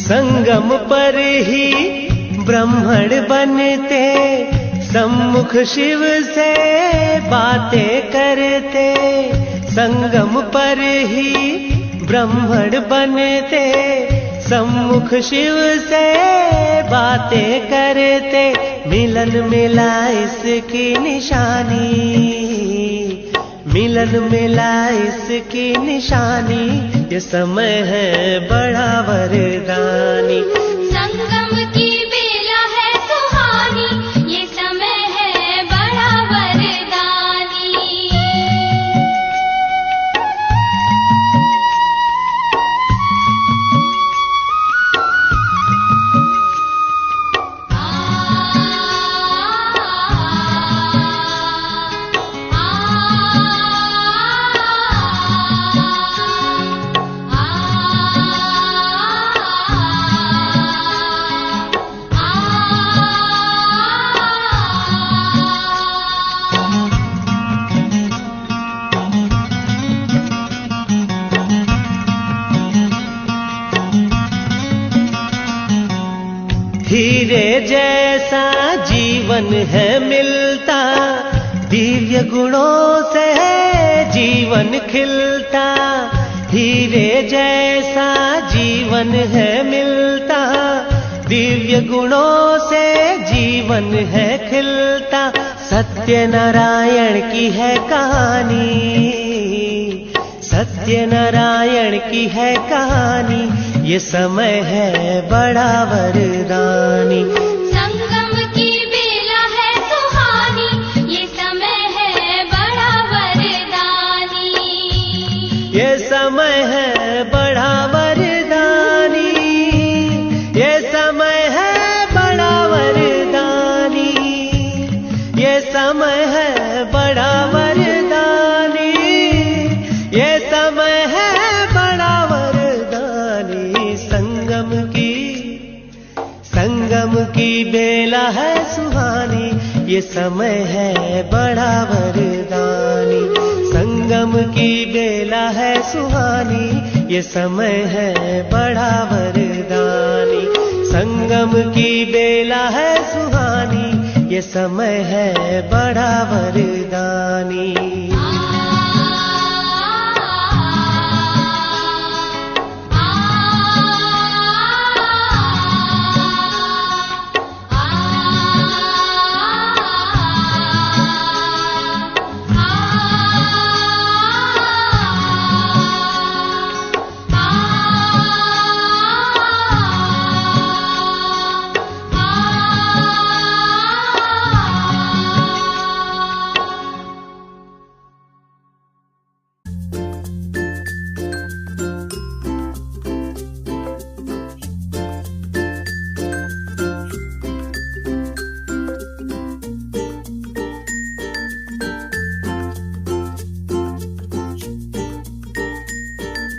संगम पर ही ब्रह्मण बनते, सम्मुख शिव से बातें करते. संगम पर ही ब्रह्मण बनते, सम्मुख शिव से बातें करते. मिलन मिला इसकी निशानी, मिलन मिला इसकी निशानी, ये समय है बड़ा वरदानी। संगम की बेला है सुहानी, ये समय है बड़ा वरदानी। हीरे जैसा जीवन है मिलता, दिव्य गुणों से है जीवन खिलता। हीरे जैसा जीवन है मिलता, दिव्य गुणों से जीवन है खिलता। सत्य नारायण की है कहानी, सत्य नारायण की है कहानी, ये समय है बड़ा वरदानी। संगम की बेला है सुहानी, ये समय है बड़ा वरदानी। ये समय है बड़ा वरदानी, ये समय है बड़ा वरदानी, ये समय है बड़ा वरदानी, ये समय है बड़ा वरदानी। संगम की बेला है सुहानी, ये समय है बड़ा वरदानी। संगम की बेला है सुहानी, ये समय है बड़ा वरदानी। संगम की बेला है सुहानी, ये समय है बड़ा वरदानी।